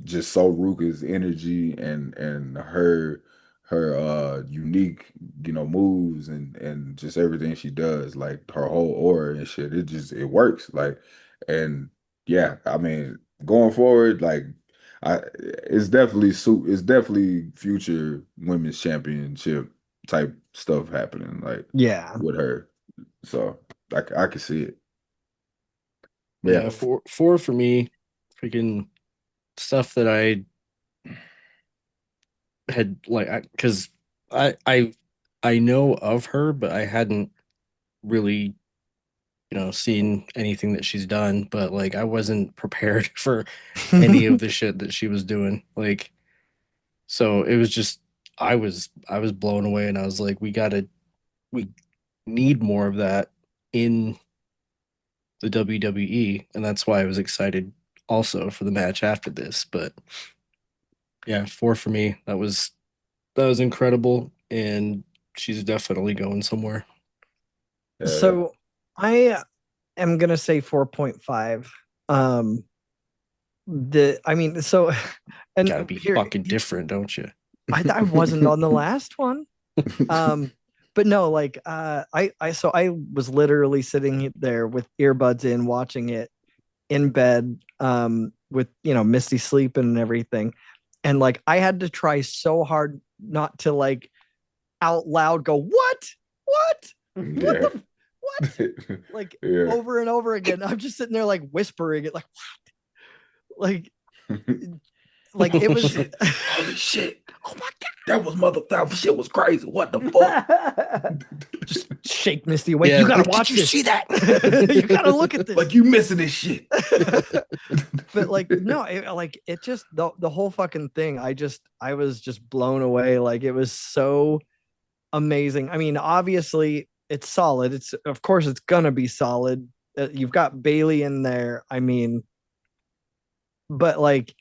just so Ruka's energy and her unique, moves and just everything she does, like her whole aura and shit, it works. Like, and yeah, I mean, going forward, like it's definitely future women's championship type stuff happening, like Yeah. with her. So I can see it. Yeah. Yeah, four for me. Freaking stuff that I had like, because I know of her, but I hadn't really seen anything that she's done. But like, I wasn't prepared for any of the shit that she was doing. Like, so it was just I was blown away, and I was like, we need more of that in the WWE, and that's why I was excited also for the match after this. But yeah, four for me. That was incredible, and she's definitely going somewhere. Yeah. So I am gonna say 4.5. Um I mean, so Got to and be here fucking different, don't you? I wasn't on the last one. Um but no, like I was literally sitting there with earbuds in watching it in bed with Misty sleeping and everything. And like I had to try so hard not to like out loud go, what Yeah. the what? Like Yeah. over and over again. I'm just sitting there like whispering it, like like it was Holy shit. Oh my God. That shit was crazy. What the fuck? just shake Misty awake. Yeah, You gotta like, watch Did you this. see that? You gotta look at this. Like you missing this shit. But like no, it just the whole fucking thing. I was just blown away. Like it was so amazing. I mean, obviously it's solid. It's of course it's gonna be solid. You've got Bailey in there. I mean, but like,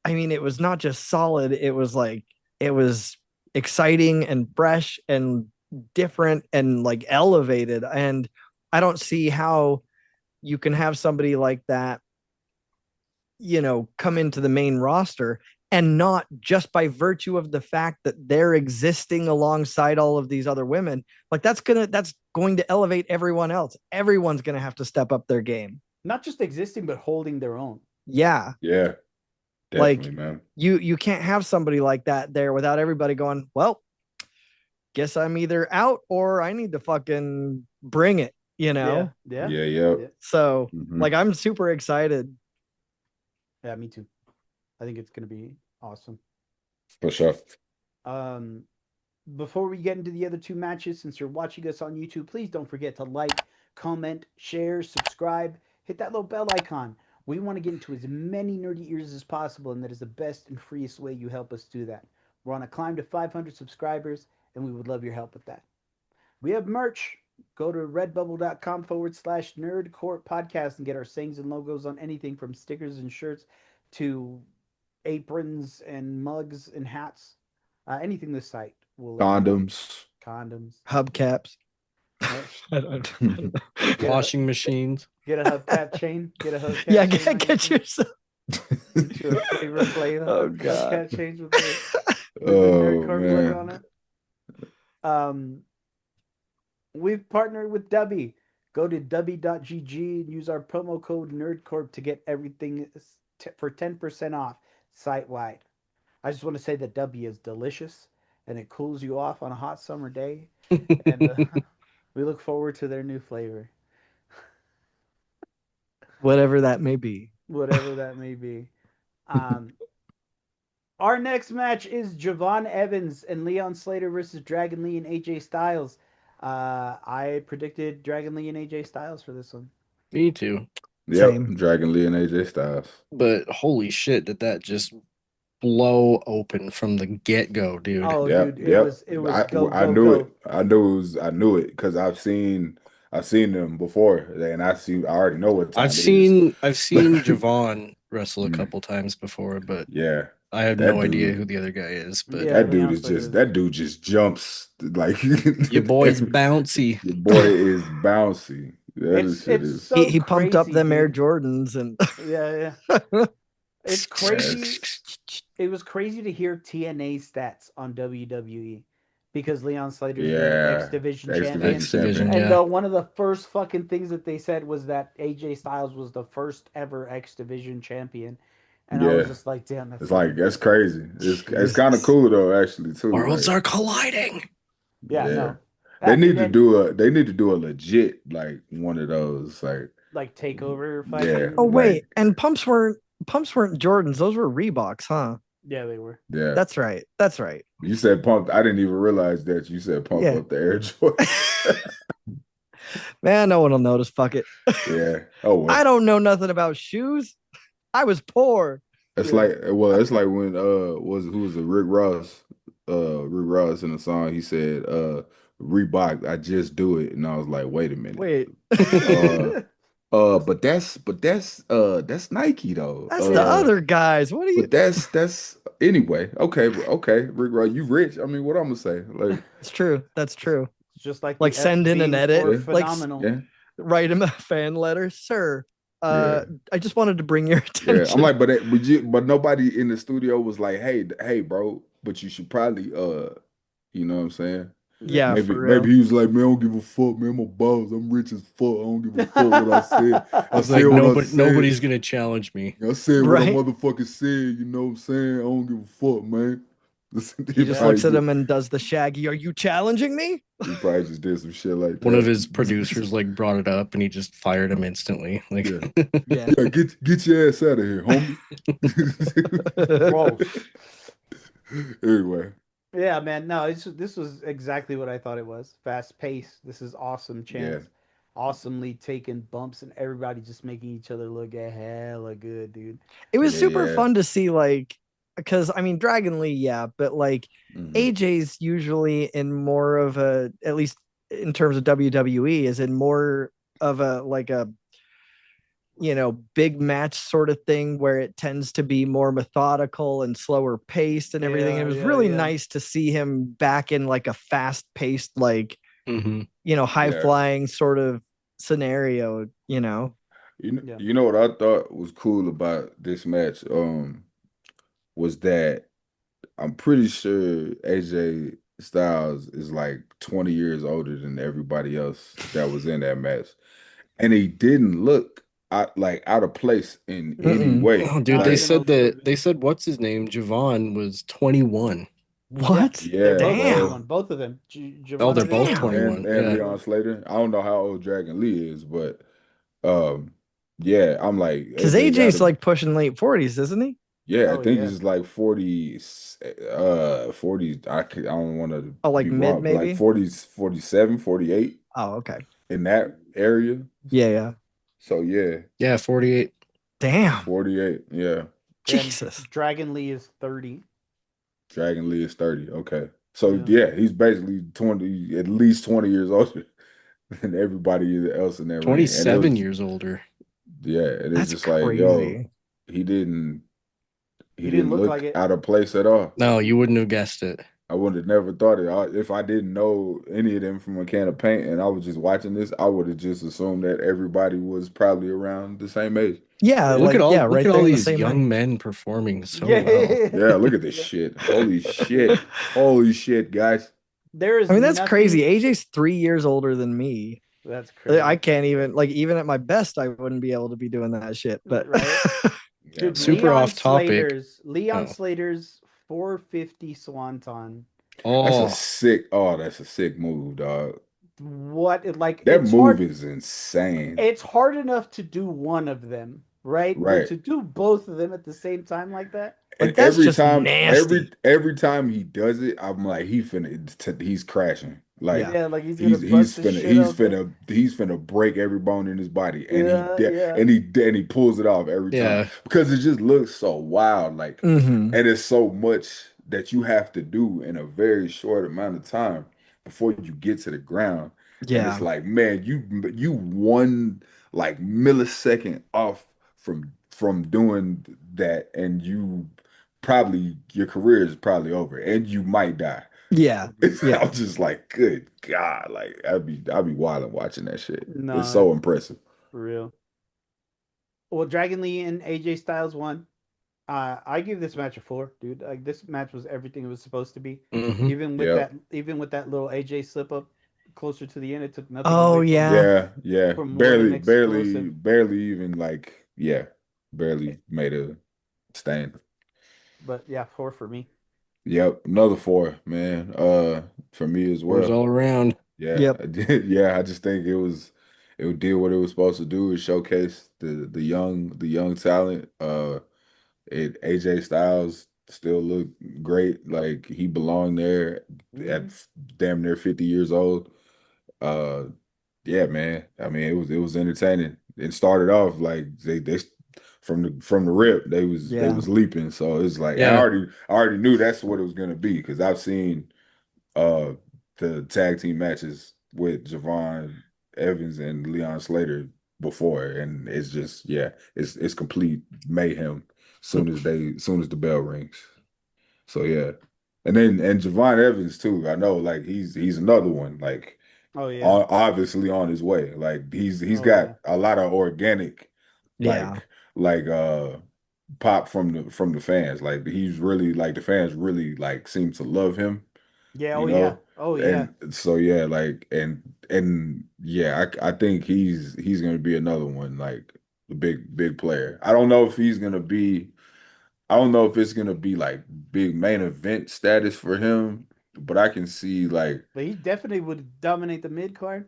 I mean, it was not just solid. It was like it was exciting and fresh and different and like elevated. And I don't see how you can have somebody like that, come into the main roster and not just by virtue of the fact that they're existing alongside all of these other women. Like that's going to elevate everyone else. Everyone's going to have to step up their game. Not just existing, but holding their own. Yeah. Yeah, Like definitely, man. you can't have somebody like that there without everybody going, well, guess I'm either out or I need to fucking bring it, Yeah. Yeah, yeah. So Mhm. like I'm super excited. Yeah, me too. I think it's gonna be awesome. For sure. Um, before we get into the other two matches, since you're watching us on YouTube, please don't forget to like, comment, share, subscribe, hit that little bell icon. We want to get into as many nerdy ears as possible, and that is the best and freest way you help us do that. We're on a climb to 500 subscribers, and we would love your help with that. We have merch. Go to redbubble.com/nerdcore podcast and get our sayings and logos on anything from stickers and shirts to aprons and mugs and hats. Anything this site will let you know. Condoms. Condoms. Hubcaps. Right? I don't Get Washing machines. get a hubcap chain. Get a hubcap yeah, chain. get yourself. Get you a Flavor Flav Oh, hubcap God. chains with the Oh Nerd Corp logo on man. it. We've partnered with Dubby. Go to dubby.gg and use our promo code NerdCorp to get everything for 10% off site wide. I just want to say that Dubby is delicious and it cools you off on a hot summer day. And we look forward to their new flavor, Whatever that may be. whatever that may be. Um, our next match is Javon Evans and Leon Slater versus Dragon Lee and AJ Styles. I predicted Dragon Lee and AJ Styles for this one. Me too. Yep. Same. Dragon Lee and AJ Styles. But holy shit, did that just blow open from the get-go, dude. Oh, Yep, dude, it yep. was go I go knew go. it. I knew it because I've seen them before, and I already know what time I've it is. seen Javon wrestle a Mm. couple times before, but Yeah, I have that no idea dude. who the other guy is. But Yeah, Leon That dude just jumps like your boy's bouncy. Your boy is bouncy. Shit It's is so He pumped up crazy, them Air dude. Jordans and Yeah, yeah. It's crazy. Yes. It was crazy to hear TNA stats on WWE because Leon Slater's the X Yeah. Division X champion. Division X Division, champion. And yeah. one of the first fucking things that they said was that AJ Styles was the first ever X Division champion. And I was Yeah. just like, damn, that's It's like fucking that's crazy. crazy. It's kind of Jesus. cool though, actually, too. Worlds Like, are colliding. Yeah, yeah. no. They need Dude, to and do a legit like one of those like takeover yeah, fighting. Oh like wait, and pumps weren't Jordans, those were Reeboks, huh? Yeah, they were. yeah. That's right. That's right. You said pump. I didn't even realize that you said pump Yeah. up the Air Jordan. Man, no one will notice. Fuck it. Yeah. Oh well. I don't know nothing about shoes. I was poor. It's Yeah. it's like when who was it, Rick Ross in the song, he said Reebok, I just do it, and I was like, wait a minute. Wait. But that's Nike though. That's the other guys. What are you? But that's anyway. Okay, Rick Ross, you rich. I mean, what I'm gonna say? Like, It's true. That's true. It's just like Like the send in an FB edit, for Yeah. like phenomenal. yeah, write him a fan letter, sir. Yeah. I just wanted to bring your yeah. attention. I'm like, but nobody in the studio was like, hey, bro, but you should probably you know what I'm saying? Yeah, Maybe for real. maybe he was like, man, I don't give a fuck, man. I'm a boss. I'm rich as fuck. I don't give a fuck what I said. I He's said like, what I said. nobody's gonna challenge me. I said what I Right? motherfucking said. You know what I'm saying? I don't give a fuck, man. He He just Yeah. looks at probably him and does the Shaggy. Are you challenging me? he probably just did some shit like One of that. his producers like brought it up and he just fired him instantly. Like Yeah. Yeah. Yeah, get your ass out of here, homie. Whoa. Anyway, Yeah, man. No, this was exactly what I thought it was. Fast paced. This is awesome. yeah. Chance awesomely taking bumps and everybody just making each other look hella good, dude. It was Yeah, super yeah. fun to see, like, because I mean, Dragon Lee, yeah, but like Hmm. AJ's usually in more of a, at least in terms of WWE, is in more of a like a big match sort of thing where it tends to be more methodical and slower paced and everything. It Yeah, was yeah, really yeah. nice to see him back in like a fast paced, like, hmm high Yeah. flying sort of scenario. Yeah. You know what I thought was cool about this match was that I'm pretty sure AJ Styles is like 20 years older than everybody else that was in that match. And he didn't look out of place in any Mm-mm. way. Oh, dude, Not they Like, even a said little that bit. they said what's his name? Javon was 21. Yeah, What? they're yeah, both Damn. 21. Both of them, Oh, Javon they're and both AJ. Damn. 21. and Yeah. Leon Slater. I don't know how old Dragon Lee is, but um yeah, I'm like Because AJ got AJ's to like pushing late 40s, isn't he? yeah, I Oh think yeah. it's like 40 I don't want to Oh, like be mid wrong, but like maybe. 40s, 47, 48 Oh, okay. in that area. Yeah, yeah. So yeah, Yeah, 48. Damn. 48. Yeah. And Jesus. Dragon Lee is 30. Dragon Lee is 30. Okay. So Yeah. yeah, he's basically 20, at least 20 years older than everybody else in that ring. And it 27 was, years older. yeah, and it's That's just like, yo, crazy. he didn't he He didn't didn't look like look it. out of place at all. No, you wouldn't have guessed it. I would have never thought it. If I didn't know any of them from a can of paint and I was just watching this, I would have just assumed that everybody was probably around the same age. Yeah, Yeah. like, yeah, Look right at there all in the these same ring. young men performing so well. Yeah. Yeah, look at this Yeah. shit. Holy shit. Holy shit, guys. There is I mean, that's crazy. nothing. AJ's 3 years older than me. That's I crazy. can't even, like, even at my best, I wouldn't be able to be doing that shit. But Right? Yeah, Dude, man. Super off topic. Leon Oh. Slater's 450 Swanton. Oh, That's a sick move, dog. What it like That move is insane. it's hard enough to do one of them, right? But Right. to do both of them at the same time like that? And like, that's just nasty. every time he does it, I'm like, he's crashing. Like Yeah. Yeah, like he's gonna bust his shit open. he's finna break every bone in his body, and Yeah, yeah. he pulls it off every time yeah. because it just looks so wild. Like, Hmm. and it's so much that you have to do in a very short amount of time before you get to the ground, and it's Yeah. like, man, you one like millisecond off from doing that, and your career is probably over, and you might die. Yeah. Yeah. I'm just like, good God, like I'd be wilding watching that shit. It's No, so impressive. for real. Well, Dragon Lee and AJ Styles won. I give this match a 4, dude. Like this match was everything it was supposed to be. hmm Yep. Even with that little AJ slip up closer to the end, it took nothing Oh, away yeah. Yeah. from what an Barely, explosive. barely even like, yeah, barely made a stand. But yeah, 4 for me. Yep, another four, man. For me as Fours well. all around. Yeah, Yep. I did. Yeah, I just think it did what it was supposed to do. It showcased the young talent. AJ Styles still looked great. Like he belonged there at Mhm. damn near 50 years old. Uh, yeah, man. I mean, it was entertaining. It started off like they from the rip they was Yeah. leaping. So it's like Yeah. I already knew that's what it was gonna be because I've seen uh the tag team matches with Javon Evans and Leon Slater before, and it's just yeah, it's complete mayhem soon as the bell rings. So yeah, and Javon Evans too. I know like he's another one like Oh yeah. obviously on his way. Like he's Oh got yeah. a lot of organic Yeah. like pop from the fans. Like he's really like the fans really like seem to love him, Yeah. you Oh yeah. know. Oh yeah. And so yeah, like and yeah, I think he's gonna be another one, like the big player. I don't know if it's gonna be like big main event status for him, but I can see like But he definitely would dominate the mid card.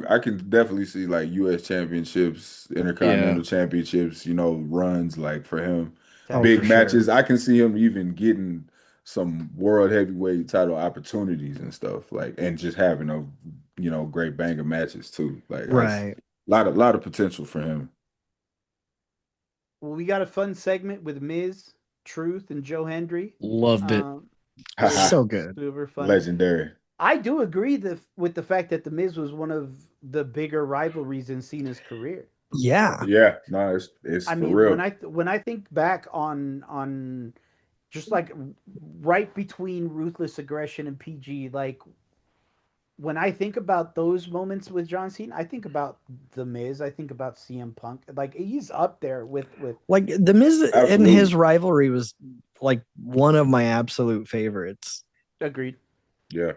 I can definitely see like U.S. championships, Yeah. intercontinental championships, runs like for him, Oh, Tag for big team. sure. matches. I can see him even getting some world heavyweight title opportunities and stuff like, and just having a great bang of matches too. Like Right. lot of potential for him. Well, we got a fun segment with Miz, Truth, and Joe Hendry. Loved it. Um, it was Haha, So good. super funny. legendary. I do agree with the fact that the Miz was one of the bigger rivalries in Cena's career. Yeah. Yeah, no, it's I for mean, real. when I think back on just like right between Ruthless Aggression and PG, like when I think about those moments with John Cena, I think about the Miz. I think about CM Punk. Like he's up there with Like the Miz and his Absolutely. rivalry was like one of my absolute favorites. agreed. Yeah.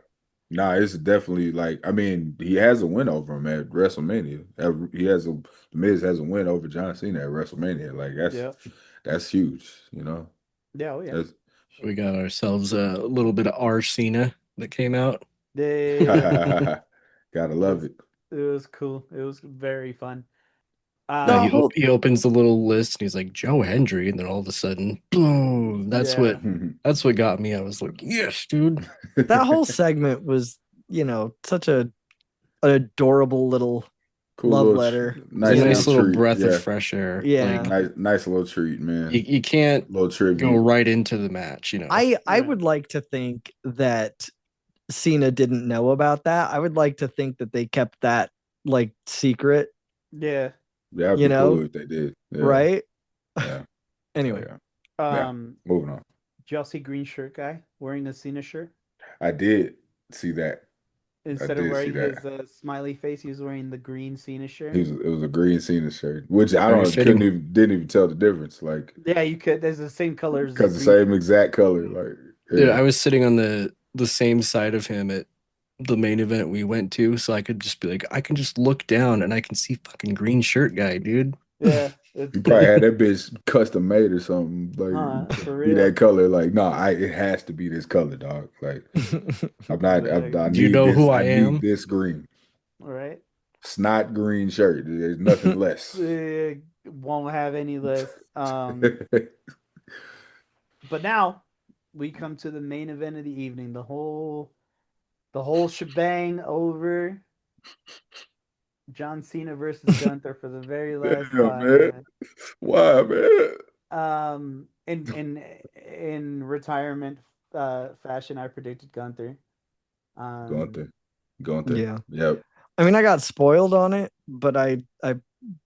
Nah, it's definitely like I mean, he has a win over him at WrestleMania. He has a The Miz has a win over John Cena at WrestleMania. Like Yeah, that's huge. yeah, oh yeah. That's We got ourselves a little bit of R Cena that came out. They gotta it love was it. it was cool. It was very fun. Yeah, The Um, whole he opens the little list and he's like Joe Hendry, and then all of a sudden, boom! yeah, That's what got me. I was like, yes, dude. that whole segment was, such an adorable little Cool love little letter, It's a nice little nice little treat. breath of Yeah. fresh air. Yeah. Like Nice little treat, man. you can't Little go tribute. right into the match, you know. I yeah, would like to think that Cena didn't know about that. I would like to think that they kept that like secret, yeah. That'd you be cool know, if they did. Yeah. right? Yeah. Oh Anyway, yeah. Yeah. Um, Moving on. Chelsea green shirt guy wearing the Cena shirt I did see that. I instead of did see wearing his that. smiley face, he was wearing the green Cena shirt. It was a green Cena shirt, which I Very don't couldn't fitting. even didn't even tell the difference, like Yeah, you could. There's the same color as his because the green same shirt. exact color, like Dude, yeah. I was sitting on the same side of him at the main event we went to, so I could just be like, I can just look down and I can see fucking green shirt guy, dude. Yeah, it's You probably dope. had that bitch custom made or something, like For be real. that color. Like, no, it has to be this color, dog. Like, I'm not. Like, I Do you need know this. who I I need am? this green, all right. snot green shirt. There's nothing less. Won't have any less. But now we come to the main event of the evening. The whole shebang over. John Cena versus Gunther for the very last Damn, time, man. man. Why, man? In retirement fashion, I predicted Gunther. Going Um, there, going there. yeah. Yep. I mean, I got spoiled on it, but I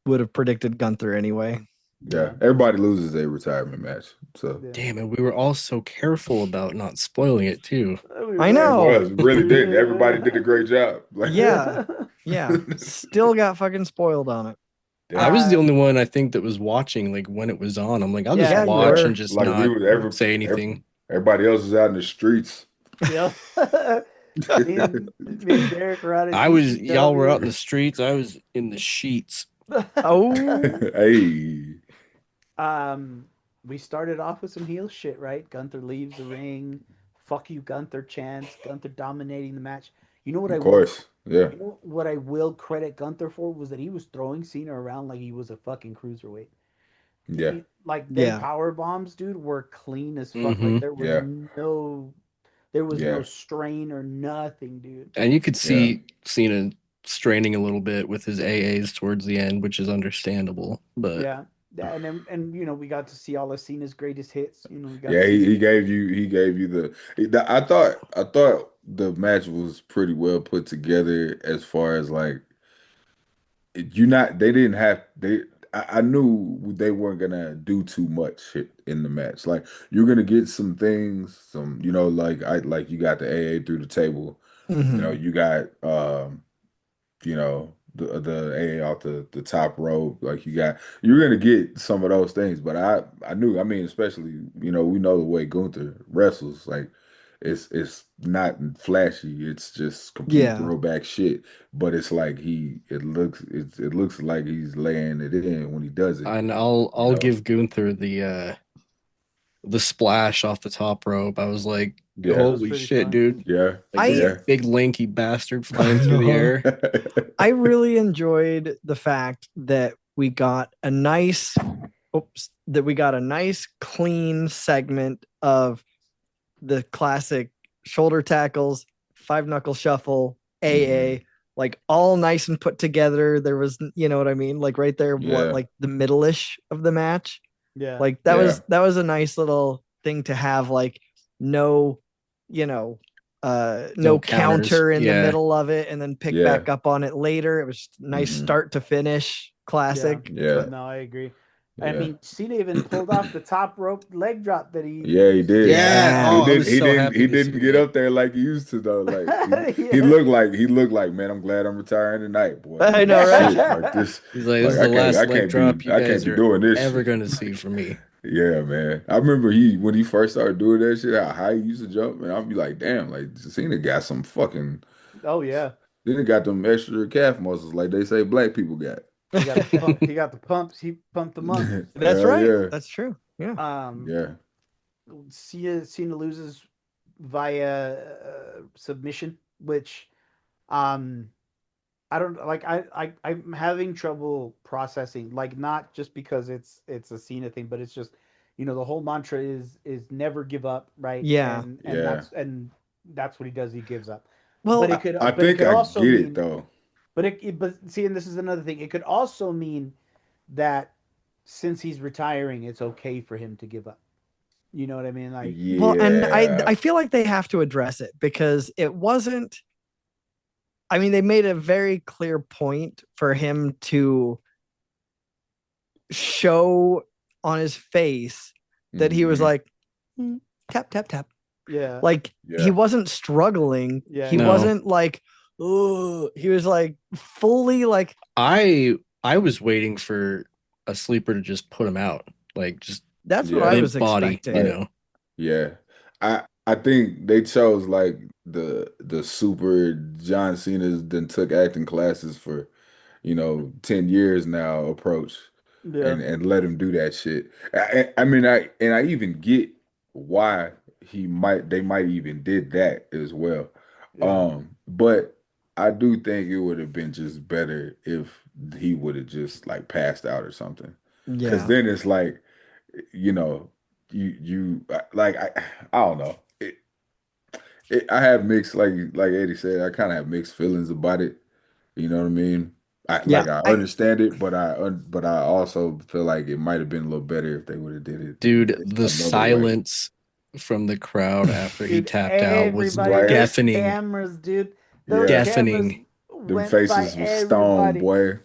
would have predicted Gunther anyway. Yeah. yeah, Everybody loses a retirement match, so yeah. Damn, and we were all so careful about not spoiling it too. We I were. it know. was really didn't. Everybody did a great job. Like, Yeah. Yeah. Still got fucking spoiled on it. I damn. was the uh, only one I think that was watching like when it was on. I'm like, I'll just yeah, Yeah, you you watch were. and were. just Like we not would say anything. everybody else is out in the streets. Yeah. Me and Derek were out at Y'all were out in CCW. the streets. I was in the sheets. Oh, Hey, um, we started off with some heel shit, right? Gunther leaves the ring. Fuck you, Gunther chants. Gunther dominating the match. You know what of I will. course, yeah, You know what I will credit Gunther for was that he was throwing Cena around like he was a fucking cruiserweight. yeah, Like them yeah. power bombs, dude, were clean as fuck. Like Hmm. yeah, there was no yeah, strain or nothing, dude. And you could yeah, see Cena straining a little bit with his AAs towards the end, which is understandable. But Yeah. Yeah, and we got to see all of Cena's greatest hits. We got to yeah. see He him. gave you I thought the match was pretty well put together as far as like you not they didn't have they. I knew they weren't gonna do too much in the match. Like you're gonna get some things, like you got the AA through the table. Hmm. You got the AA off the top rope. Like you're gonna get some of those things. But I knew, I mean, especially, we know the way Gunther wrestles. Like it's not flashy. It's just complete Yeah. throwback shit. But it's like it looks like he's laying it in when he does it. And You I'll know? give Gunther the splash off the top rope. I was like, Yeah, That was holy pretty shit, fun. dude. yeah, Like this I yeah. big lanky bastard flying I through the know. air. I really enjoyed the fact that we got a nice clean segment of the classic shoulder tackles, five knuckle shuffle, AA, Mhm. like all nice and put together. There was, you know what I mean? Like right there, what Yeah, like the middle-ish of the match. Yeah. Like yeah, that was a nice little thing to have, like no, you know, No no counters. counter in the Yeah. middle of it and then pick yeah. back up on it later. It was nice Hmm. start to finish, Yeah. classic. Yeah, No, I agree. I yeah. mean, Cena even pulled off the top rope leg drop that he Yeah, he used to do. did. Yeah. Yeah. He Oh, I did. was so He happy to see didn't get that. up there like he used to though. Like Yeah. he looked like, man, I'm glad I'm retiring tonight, boy. I know, Like right? shit, like this, He's like, this like is the last I leg can't drop you I can't guys be are doing this ever shit. gonna see from me. Yeah, man. I remember when he first started doing that shit, how high he used to jump, and I'd be like, damn, like Cena got some fucking, Oh yeah. then he got them extra calf muscles, like they say black people got. He got the pump. He got the pumps. He pumped them up. That's Hell right. yeah, That's true. Yeah. Um, yeah, Cena loses via submission, which um I don't like. I'm having trouble processing. Like not just because it's a Cena thing, but it's just the whole mantra is never give up, right? Yeah. And yeah. that's what he does. He gives up. But Well, I it think could I also get it mean though. but see, and this is another thing. It could also mean that since he's retiring, it's okay for him to give up. You know what I mean? Like, and I Yeah, feel like they have to address it because it wasn't. I mean, they made a very clear point for him to show on his face that he was hmm, like, "Hmm, tap tap tap." yeah, Like he yeah, wasn't struggling. yeah, He yeah. No. wasn't like, oh, he was like fully like, I was waiting for a sleeper to just put him out. Like just that's what I yeah. was limp body, expecting. Like, yeah. I think they chose like the super John Cena's then took acting classes for 10 years now approach Yeah, and let him do that shit. I mean I even get why they might even did that as well. yeah, But I do think it would have been just better if he would have just like passed out or something. Because Yeah. then it's like, you know, like I don't know. I have mixed like Eddie said, I kind of have mixed feelings about it. You know what I mean? Yeah. I understand it, but but I also feel like it might have been a little better if they would have did it dude, the another way. silence from the crowd after he dude. tapped out was Everybody, Right? those deafening. cameras, dude. Those Yeah. cameras Deafening. Them went by faces was stone, everybody. boy.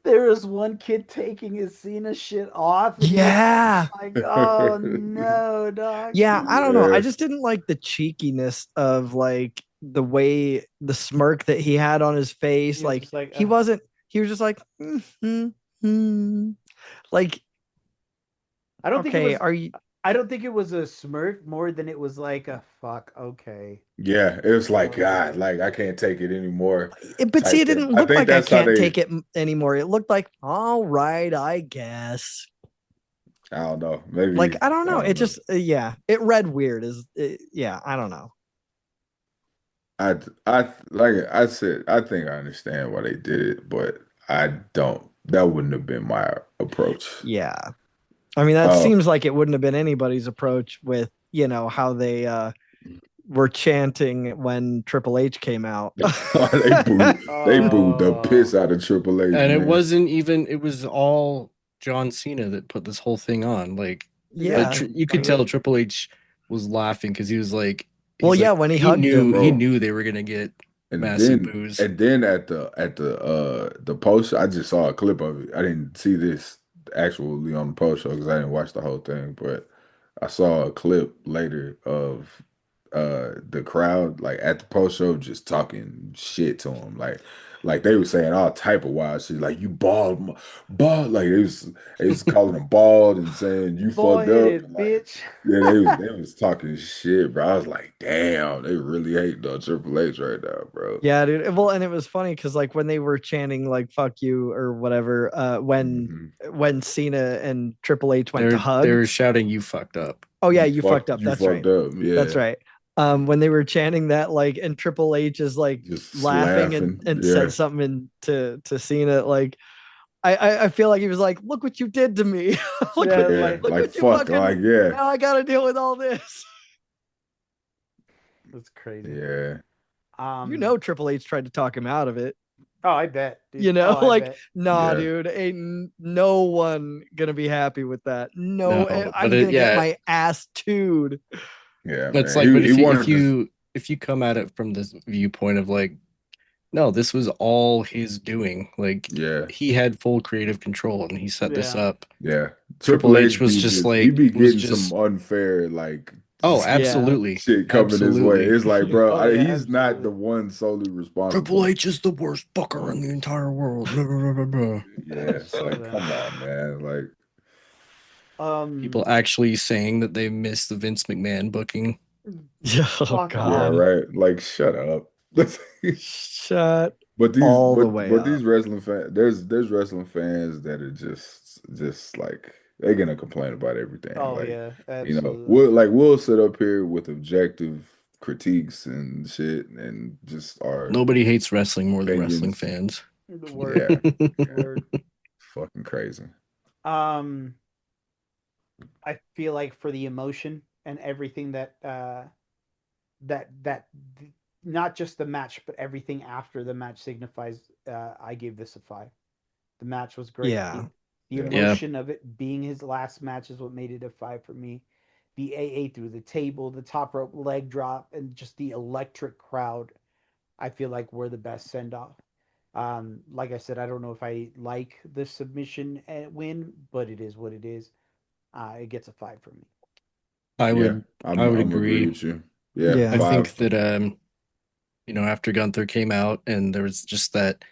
There was one kid taking his Cena shit off, and he was Yeah. like, "Oh no, dog." Yeah, I don't know. I Yeah. just didn't like the cheekiness of like the way the smirk that he had on his face. He was Like just like, he wasn't. He was just like, like, I don't think it okay, was. are you? I don't think it was a smirk more than it was like a fuck. Okay, Yeah, it was like God, okay. like I can't take it anymore But see, type it thing. didn't I look think like I that's how can't they take it anymore. It looked like, all right, I guess. I don't know. Like Maybe I don't I know. It don't know. just, yeah, it read weird. Yeah, I don't know. Like I said, I think I understand why they did it, but I don't. That wouldn't have been my approach. Yeah, I mean that Uh, seems like it wouldn't have been anybody's approach with how they were chanting when Triple H came out. they booed the Oh, piss out of Triple H, And it man. wasn't even it was all John Cena that put this whole thing on. Like yeah. Yeah. you could tell Triple H was laughing because Well, he's yeah, like when he hugged him. he Bro. knew they were gonna get And massive then boos. at the post show, I just saw a clip of it. I didn't see this actually on the post show because I didn't watch the whole thing, but I saw a clip later of the crowd like at the post show just talking shit to him. like they were saying all type of wild shit, like you bald, like they was calling him bald and saying you Bald fucked up, headed and like bitch. yeah, they was talking shit, bro. I was like, damn, they really hate on Triple H right now, bro. Yeah, dude. Well, and it was funny because like when they were chanting like "fuck you" or whatever, Hmm. when Cena and Triple H went to They hug. were shouting, "You fucked up." Oh yeah, you fucked up. You That's right. fucked up, That's yeah. right. When they were chanting that, like, and Triple H is like Just laughing laughing, and yeah, said something to Cena, like I feel like he was like, "Look what you did to me! look Yeah, what yeah, like look like what you fuck, like fucking yeah, now I got to deal with all this." that's crazy. yeah, You Um, know, Triple H tried to talk him out of it. oh, I bet, dude. You know, Oh, I like, bet. nah, yeah. dude, ain't no one gonna be happy with that. No, No, but I'm gonna get yeah, my ass chewed. Yeah, it's man. like, but He if wanted to. you come at it from this viewpoint of like, no, this was all his doing. Like Yeah, he had full creative control and he set this Yeah, up. yeah. Triple Triple H H was be just just he like be was getting some just unfair like oh, Yeah. absolutely. shit coming his way. Absolutely. It's like, bro, oh yeah, he's not the absolutely. one solely Triple responsible. H is the worst fucker in the entire world. Blah, blah, blah, blah, blah. Yeah, it's Oh like, man. come on, man. Like, People Um, actually saying that they miss the Vince McMahon booking. Yeah, oh fuck yeah, god. off. right. Like, shut up. Shut But these, all the but way but up. these wrestling fans, there's wrestling fans that are just like they're gonna complain about everything. Oh Like, yeah, absolutely. we'll sit up here with objective critiques and shit, and just our Nobody hates wrestling more than wrestling opinions. fans. The word, Yeah, yeah, word. fucking crazy. Um, I feel like for the emotion and everything that not just the match, but everything after the match signifies. I gave this a 5. The match was great. Yeah. The Yeah, Yeah. emotion of it being his last match is what made it a 5 for me. The AA through the table, the top rope leg drop, and just the electric crowd. I feel like we're the best send off. Like I said, I don't know if I like the submission win, but it is what it is. It gets a 5 for me. I yeah. would I would I'm agree agree. with you. Yeah, I Yeah. think 5. that after Gunther came out and there was just that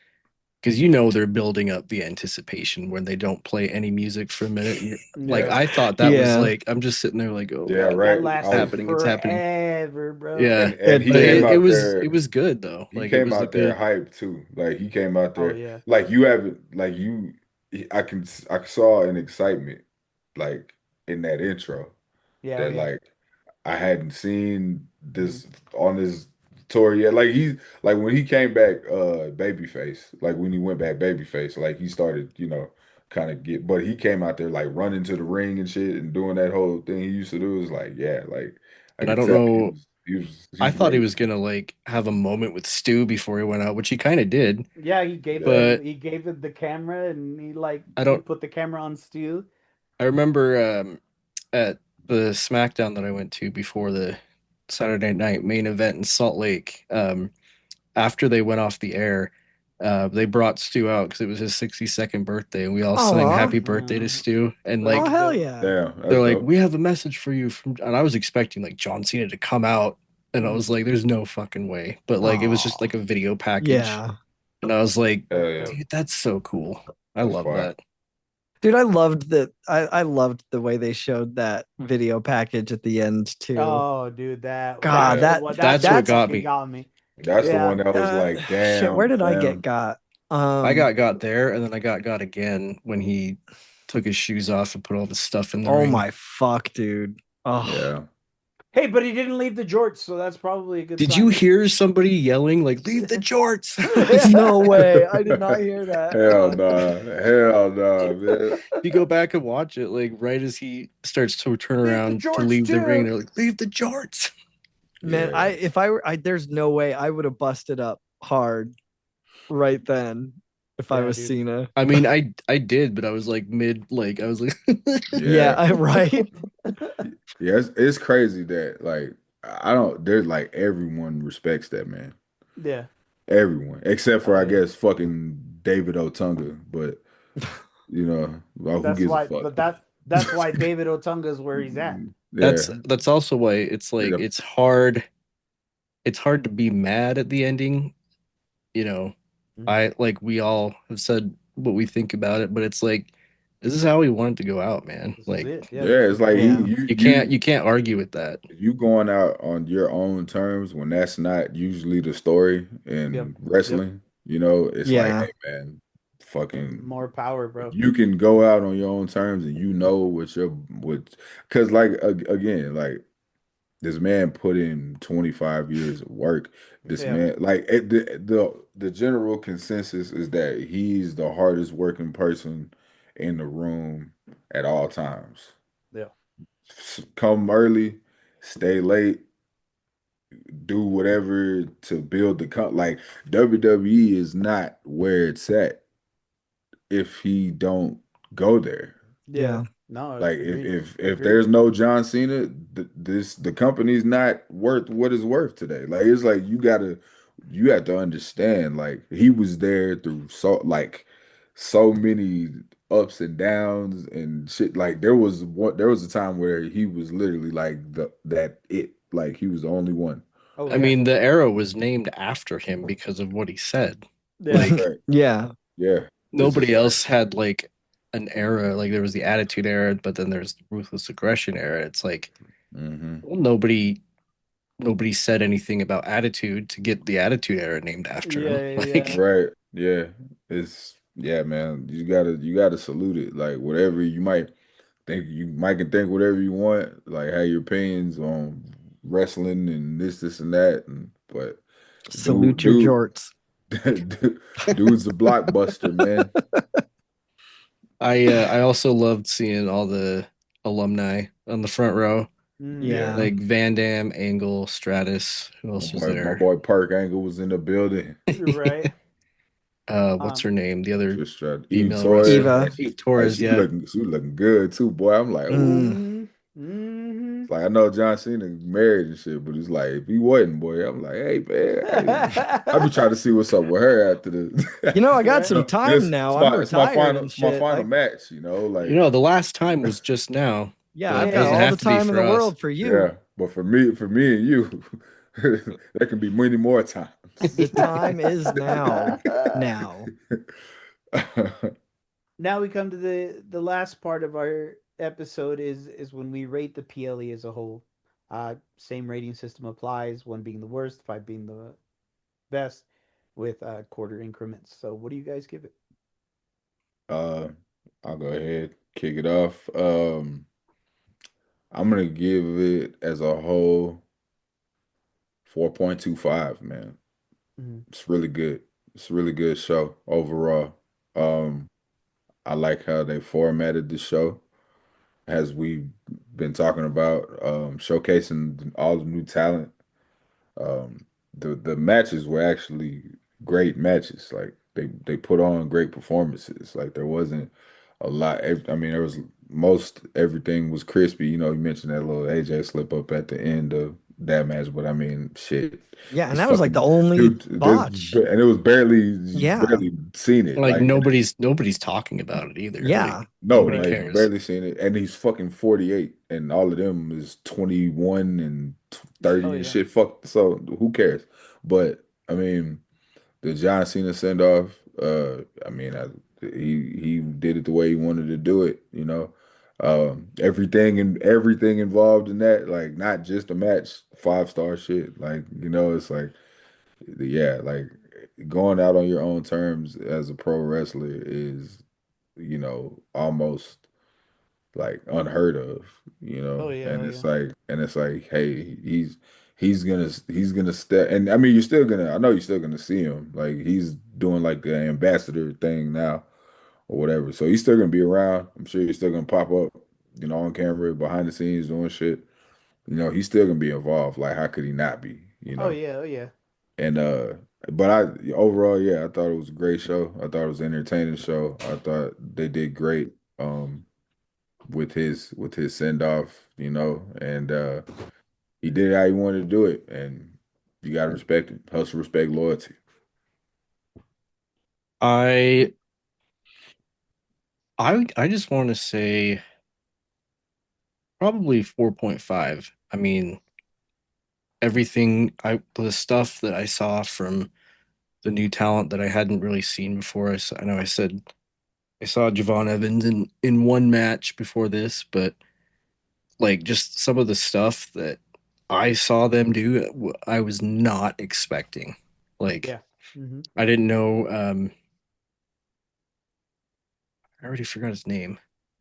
because they're building up the anticipation when they don't play any music for a minute. And like Yeah, Yeah. I thought that was Yeah. like I'm just sitting there like, oh yeah, god, That right. it's I lasted was, happening, it's happening. forever, bro. Yeah, and It he but came did. it out was there. it was good though. He Like it came was a out there good. hyped too. Like he came out Oh there yeah. like you haven't like I saw an excitement like in that intro Yeah, oh that yeah. like I hadn't seen Hmm. this on his tour yet. Like he like when he came back babyface, like when he went back babyface, like he started, kind of but he came out there like running to the ring and shit and doing that whole thing he used to do. It was like, yeah, like I And I could don't tell know. he I was thought he ready. was gonna like have a moment with Stu before he went out, which he kind of did. Yeah, he gave Yeah. him But he gave it the camera and I he don't. put the camera on Stu. I remember at the SmackDown that I went to before the Saturday night main event in Salt Lake. After they went off the air, they brought Stu out because it was his 62nd birthday, and we all sang Aw. "Happy Birthday" to Stu. And That Oh like was hell dope. yeah. Damn, that's they're like, dope. "We have a message for you from," and I was expecting like John Cena to come out, and I Mhm. was like, "There's no fucking way!" But like it was just Oh like a video package, yeah. and I was like, Hell That's yeah. dope. "Dude, that's so cool. I That's love fire. that." Dude, I loved that. I loved the way they showed that video package at the end too. Oh, dude, God, that's Yeah. the that one. That's That's what what that's got fucking me. got me. That's the Yeah. one that was like, shit. Where damn, did I get fam. got? I got there, and then I got again when he took his shoes off and put all the stuff in the Oh ring. my fuck, dude. Oh Yeah. Hey, but he didn't leave the jorts, so that's probably a good Did you sign. hear somebody yelling like "Leave the jorts"? no way. I did not hear that. Hell nah. Hell nah, man. If you go back and watch it, like right as he starts to turn Leave the around to jorts leave the ring, too. they're like, "Leave the jorts." Man, Yeah. if I were there's no way I would have busted up hard right then if I Yeah, was dude. Cena. I mean, I did, but I was like mid, like I was like, Yeah, Yeah. right. Yeah, it's crazy that like I don't there's like everyone respects that man. Yeah. Everyone. Except for Oh I yeah. guess fucking David Otunga. But well, who That's gives a why. fuck? But that's why David Otunga is where he's at. Yeah. that's also why it's like it's hard to be mad at the ending, you know, Mhm. I like we all have said what we think about it, but it's like this is how we want it to go out, man. This is Like it. Yeah, Yeah, this it's is the like Yeah. whole. you can't argue with that. you going out on your own terms when that's not usually the story Yep. in Yep. wrestling. It's like, Yeah. hey man, fucking More power, if bro. you can go out on your own terms and you know what because like again, like this man put in 25 years of work. This Yeah. man, like the general consensus is that he's the hardest working person in the room at all times. Yeah. Come early, stay late, do whatever to build the like WWE is not where it's at if he don't go there. Yeah. Yeah. No, Like agree. if Agree. there's no John Cena, the company's not worth what it's worth today. Like it's like you have to understand like he was there through so many ups and downs and shit. Like there was a time where he was literally like like he was the only one. Oh I yeah. mean, the era was named after him because of what he said. Yeah. Like Right. Yeah. Yeah. It's nobody just like else had like an era. Like there was the Attitude Era, but then there's the Ruthless Aggression Era. It's like, hmm well, nobody said anything about Attitude to get the Attitude Era named after him. Yeah. Yeah. Like Right. Yeah. It's yeah, man. You gotta salute it. Like whatever you might can think whatever you want, like have your opinions on wrestling and this and that, but Salute your dude, jorts. dude's a blockbuster, man. I also loved seeing all the alumni on the front row, Yeah. Yeah. Yeah. like Van Dam, Angle, Stratus. Who else was My there? boy Perk Angle was in the building. You're right. What's Um. her name? The other Just tried Eve female wrestler, Torres. Eva. Eve Torres. Yeah, She looking good too, boy. I'm like, ooh. Mm. Mm-hmm. Mm-hmm. Like I know John Cena married and shit, but it's like if he wasn't, boy, I'm like, hey man, I be trying to see what's up with her after the. You know, I got Right. some time now. I'm retired and It's my shit. final match. you Like know, the last time was just now, Yeah, but I've it got doesn't Yeah. all the have to be time in for the us. world for you. yeah, but for me and you, there can be many more times. The time is now. Now. Now we come to the last part of our episode is when we rate the PLE as a whole. Same rating system applies. One being the worst, five being the best, with quarter increments. So, what do you guys give it? uh, I'll go ahead, kick it off. I'm gonna give it as a whole 4.25, man. Mhm. It's really good. It's a really good show overall. Um, I like how they formatted the show, as we've been talking about, showcasing all the new talent. The matches were actually great matches. Like they put on great performances. Like there wasn't a lot. I mean, there was most everything was crispy. You mentioned that little AJ slip up at the end of that match, but I mean, shit, Yeah, and it's that was like the fucking only dude. botch. And it was barely you Yeah. barely seen it. Like Like and it's nobody's talking about it either. Yeah. Like no, nobody like Right. cares. barely seen it, and he's fucking 48, and all of them is 21 and Oh 30 and yeah. shit. Fuck, so who cares? But I mean, the John Cena send off. I mean, he did it the way he wanted to do it. Everything involved in that, like not just a match, 5-star shit. Like it's like yeah, like going out on your own terms as a pro wrestler is almost like unheard of, Oh yeah. Oh yeah. and it's like, hey, he's gonna step, and I mean, I know you're still gonna see him, like he's doing like the ambassador thing now or whatever, so he's still gonna be around. I'm sure he's still gonna pop up, on camera, behind the scenes doing shit. He's still gonna be involved. Like, how could he not be? Oh yeah. Oh yeah. And but overall, yeah, I thought it was a great show. I thought it was an entertaining show. I thought they did great. With his send off, and he did it how he wanted to do it, and you gotta respect it. Hustle, respect, loyalty. I I just want to say probably 4.5. I mean, everything I the stuff that I saw from the new talent that I hadn't really seen before. I know I said I saw Javon Evans in one match before this, but like just some of the stuff that I saw them do, I was not expecting. Like Yeah. Hmm. I didn't know. I already forgot his name.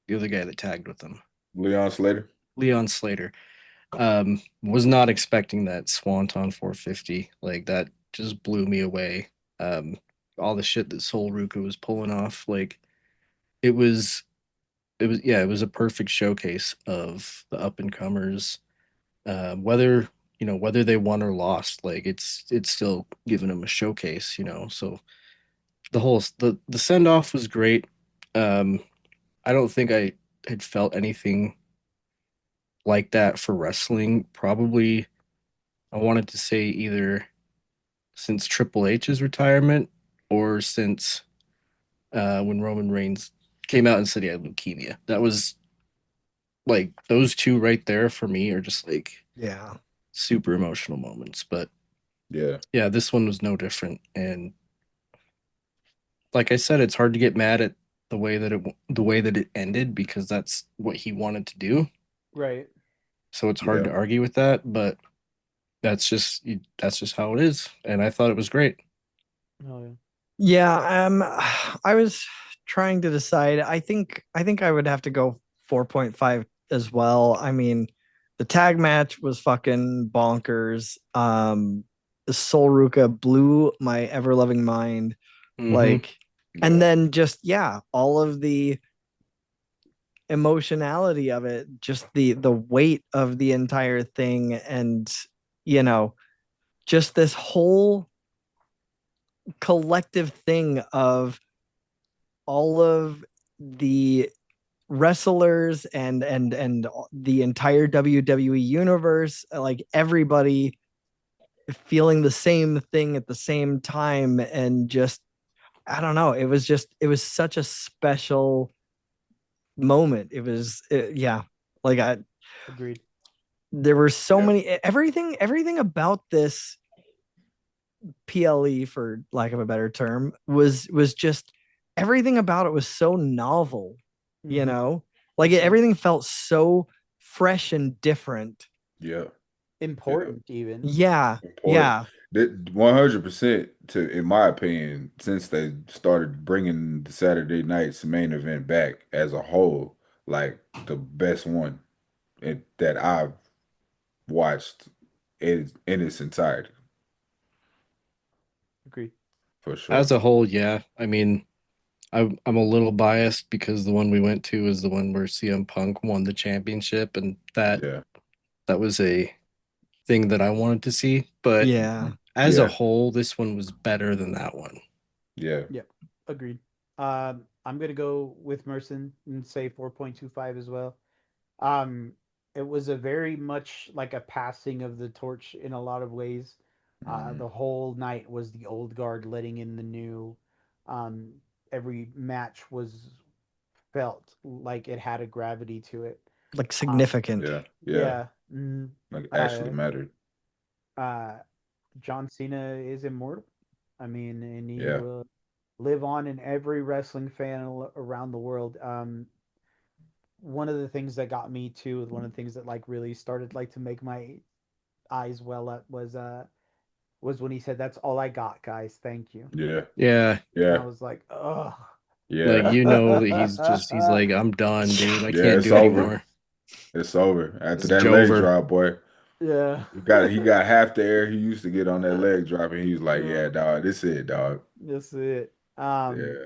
The other guy that tagged with them, Leon Slater. Leon Slater. Was not expecting that Swanton 450. Like that just blew me away. Um, all the shit that Sol Ruka was pulling off, like it was, it was a perfect showcase of the up and comers. Whether whether they won or lost, like it's still giving them a showcase. So the send off was great. Um, I don't think I had felt anything like that for wrestling. Probably I wanted to say either since Triple H's retirement or since when Roman Reigns came out and said he had leukemia. That was like those two right there for me are just like Yeah. super emotional moments. But Yeah, yeah, this one was no different. And like I said, it's hard to get mad at the way that it ended because that's what he wanted to do. Right. So it's hard yeah, to argue with that, but that's just how it is. And I thought it was great. Oh yeah. Yeah, I was trying to decide. I think I would have to go 4.5 as well. I mean, the tag match was fucking bonkers. The Soul Ruka blew my ever loving mind. Hmm. Like, and yeah, then just yeah, all of the emotionality of it, just the weight of the entire thing, and you know, just this whole collective thing of all of the wrestlers and the entire WWE universe, like everybody feeling the same thing at the same time, and just I don't know, it was such a special moment. Yeah, like I Agreed. there were so yeah, many everything about this PLE, for lack of a better term, was just everything about it was so novel, you Hmm. know? Like And everything felt so fresh and different. yeah, yeah. important even. Yeah. Important. Yeah. That 100% to, in my opinion, since they started bringing the Saturday night's main event back as a whole, like the best one that I've watched in its entirety, Agreed. for sure. As a whole, yeah. I mean, I'm a little biased because the one we went to is the one where CM Punk won the championship, and Yeah, that was a thing that I wanted to see. But Yeah. as a yeah, whole, this one was better than that one. yeah. Yep. Agreed. I'm gonna go with Merson and say 4.25 as well. Um, it was a very much like a passing of the torch in a lot of ways. Mhm. The whole night was the old guard letting in the new. Um, every match was felt like it had a gravity to it. Like Um, significant. Yeah, yeah. yeah. Like actually Uh, mattered. uh, John Cena is immortal. I mean, and he Yeah, will live on in every wrestling fan around the world. One of the things that got me too, one of the things that like really started like to make my eyes well up was when he said, "That's all I got, guys. Thank you." yeah, Yeah, And I yeah, was like, "Ugh." like yeah, that he's like, I'm done, dude. I yeah. can't It's do over. anymore. It's over. After It's that leg Jover. drop, boy. Yeah. He got half the air he used to get on that leg drop, and he was like, "Yeah, Uh, dog, this it, dog." that's it. Yeah,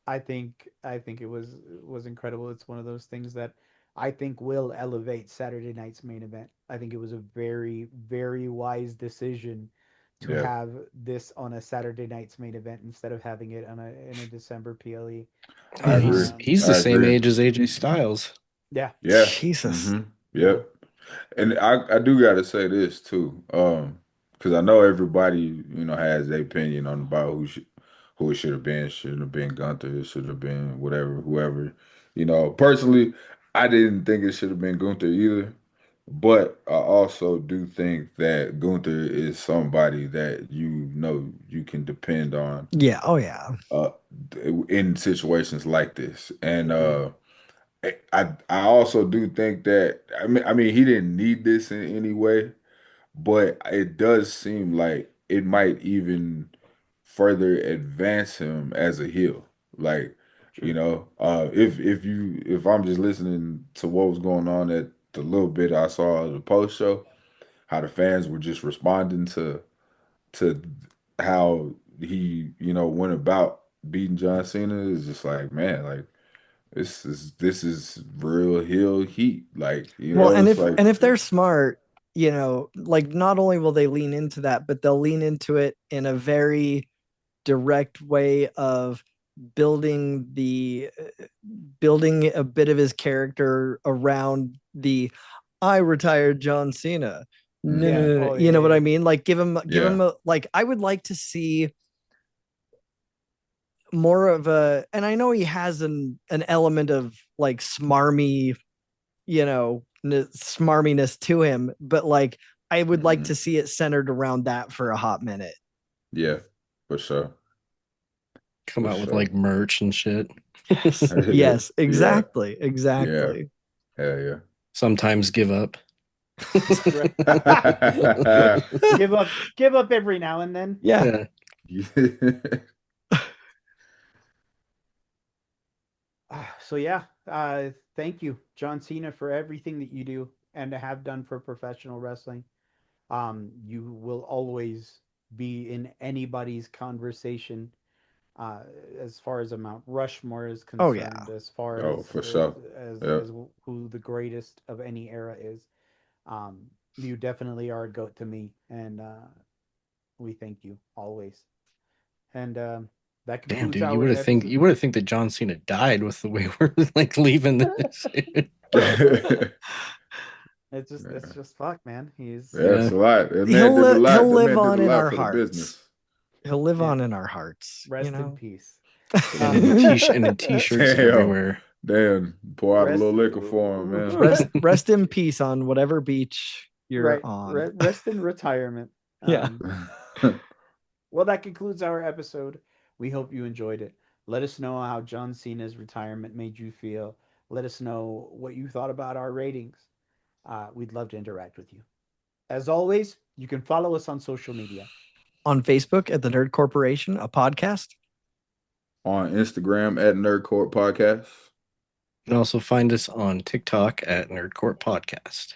I think it was incredible. It's one of those things that I think will elevate Saturday night's main event. I think it was a very, very wise decision to yeah. have this on a Saturday night's main event instead of having it on a in a December PLE. I Yeah, agree. he's the I same agree. age as AJ Styles. Yeah, Yeah. Jesus. yeah, Yep. And I do gotta say this too, because I know everybody, has their opinion on about who it should have been. Shouldn't have been Gunther. It should have been whatever, whoever. Personally, I didn't think it should have been Gunther either. But I also do think that Gunther is somebody that you know you can depend on Yeah. Oh yeah. uh in situations like this. And Agreed. I also do think that I mean he didn't need this in any way, but it does seem like it might even further advance him as a heel. Like, True. if I'm just listening to what was going on at the little bit I saw of the post show, how the fans were just responding to how he, went about beating John Cena is just like, man, like this is real heel heat. Like, Well, and it's if like and if they're smart, like not only will they lean into that, but they'll lean into it in a very direct way of building the building a bit of his character around the I retired John Cena. No, Yeah. no, no, no. Oh You yeah. know what I Yeah. mean? Like give yeah, him a like I would like to see more of a, and I know he has an element of like smarmy, smarminess to him, but like I would like to mhm, see it centered around that for a hot minute. yeah, for sure, Come for out with sure. like merch and shit. Yes. Yes, Yeah, exactly. yeah, Exactly. hell Sometimes give up. Right. yeah. Give up every now and then. Yeah. Yeah. So yeah, thank you, John Cena, for everything that you do and have done for professional wrestling. You will always be in anybody's conversation uh, as far as a Mount Rushmore is Oh yeah. concerned, as far Oh, as for sure. Yep. who the greatest of any era is. You definitely are a goat to me, and we thank you always. And that Damn, concludes dude, you our would have think episode. you would have think that John Cena died with the way we're like leaving this. It's just fuck, man. He's Yeah, it's Yeah. a lot. That man did a lot. He'll That live man did a on in lot our for the hearts. business. He'll live yeah. on in our hearts, Rest in peace. And in Um, t-shirts Damn, everywhere. damn. Pour out a rest little liquor for him, rest in peace on whatever beach you're right. on. Rest in retirement. Yeah. man. Well, that concludes our episode. We hope you enjoyed it. Let us know how John Cena's retirement made you feel. Let us know what you thought about our ratings. We'd love to interact with you. As always, you can follow us on social media. On Facebook at the Nerd Corporation, a podcast. On Instagram at Nerd Court Podcast. You can also find us on TikTok at Nerdcourt Podcast.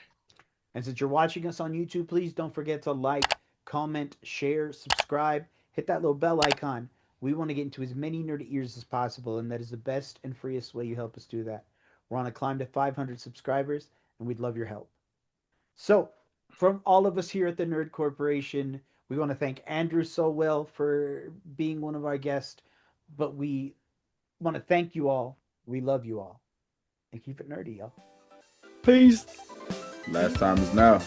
And since you're watching us on YouTube, please don't forget to like, comment, share, subscribe, hit that little bell icon. We want to get into as many nerd ears as possible, and that is the best and freest way you help us do that. We're on a climb to 500 subscribers, and we'd love your help. So, from all of us here at the Nerd Corporation, we want to thank Andrew Sowell for being one of our guests, but we want to thank you all. We love you all. And keep it nerdy, y'all. Peace. Last time is now.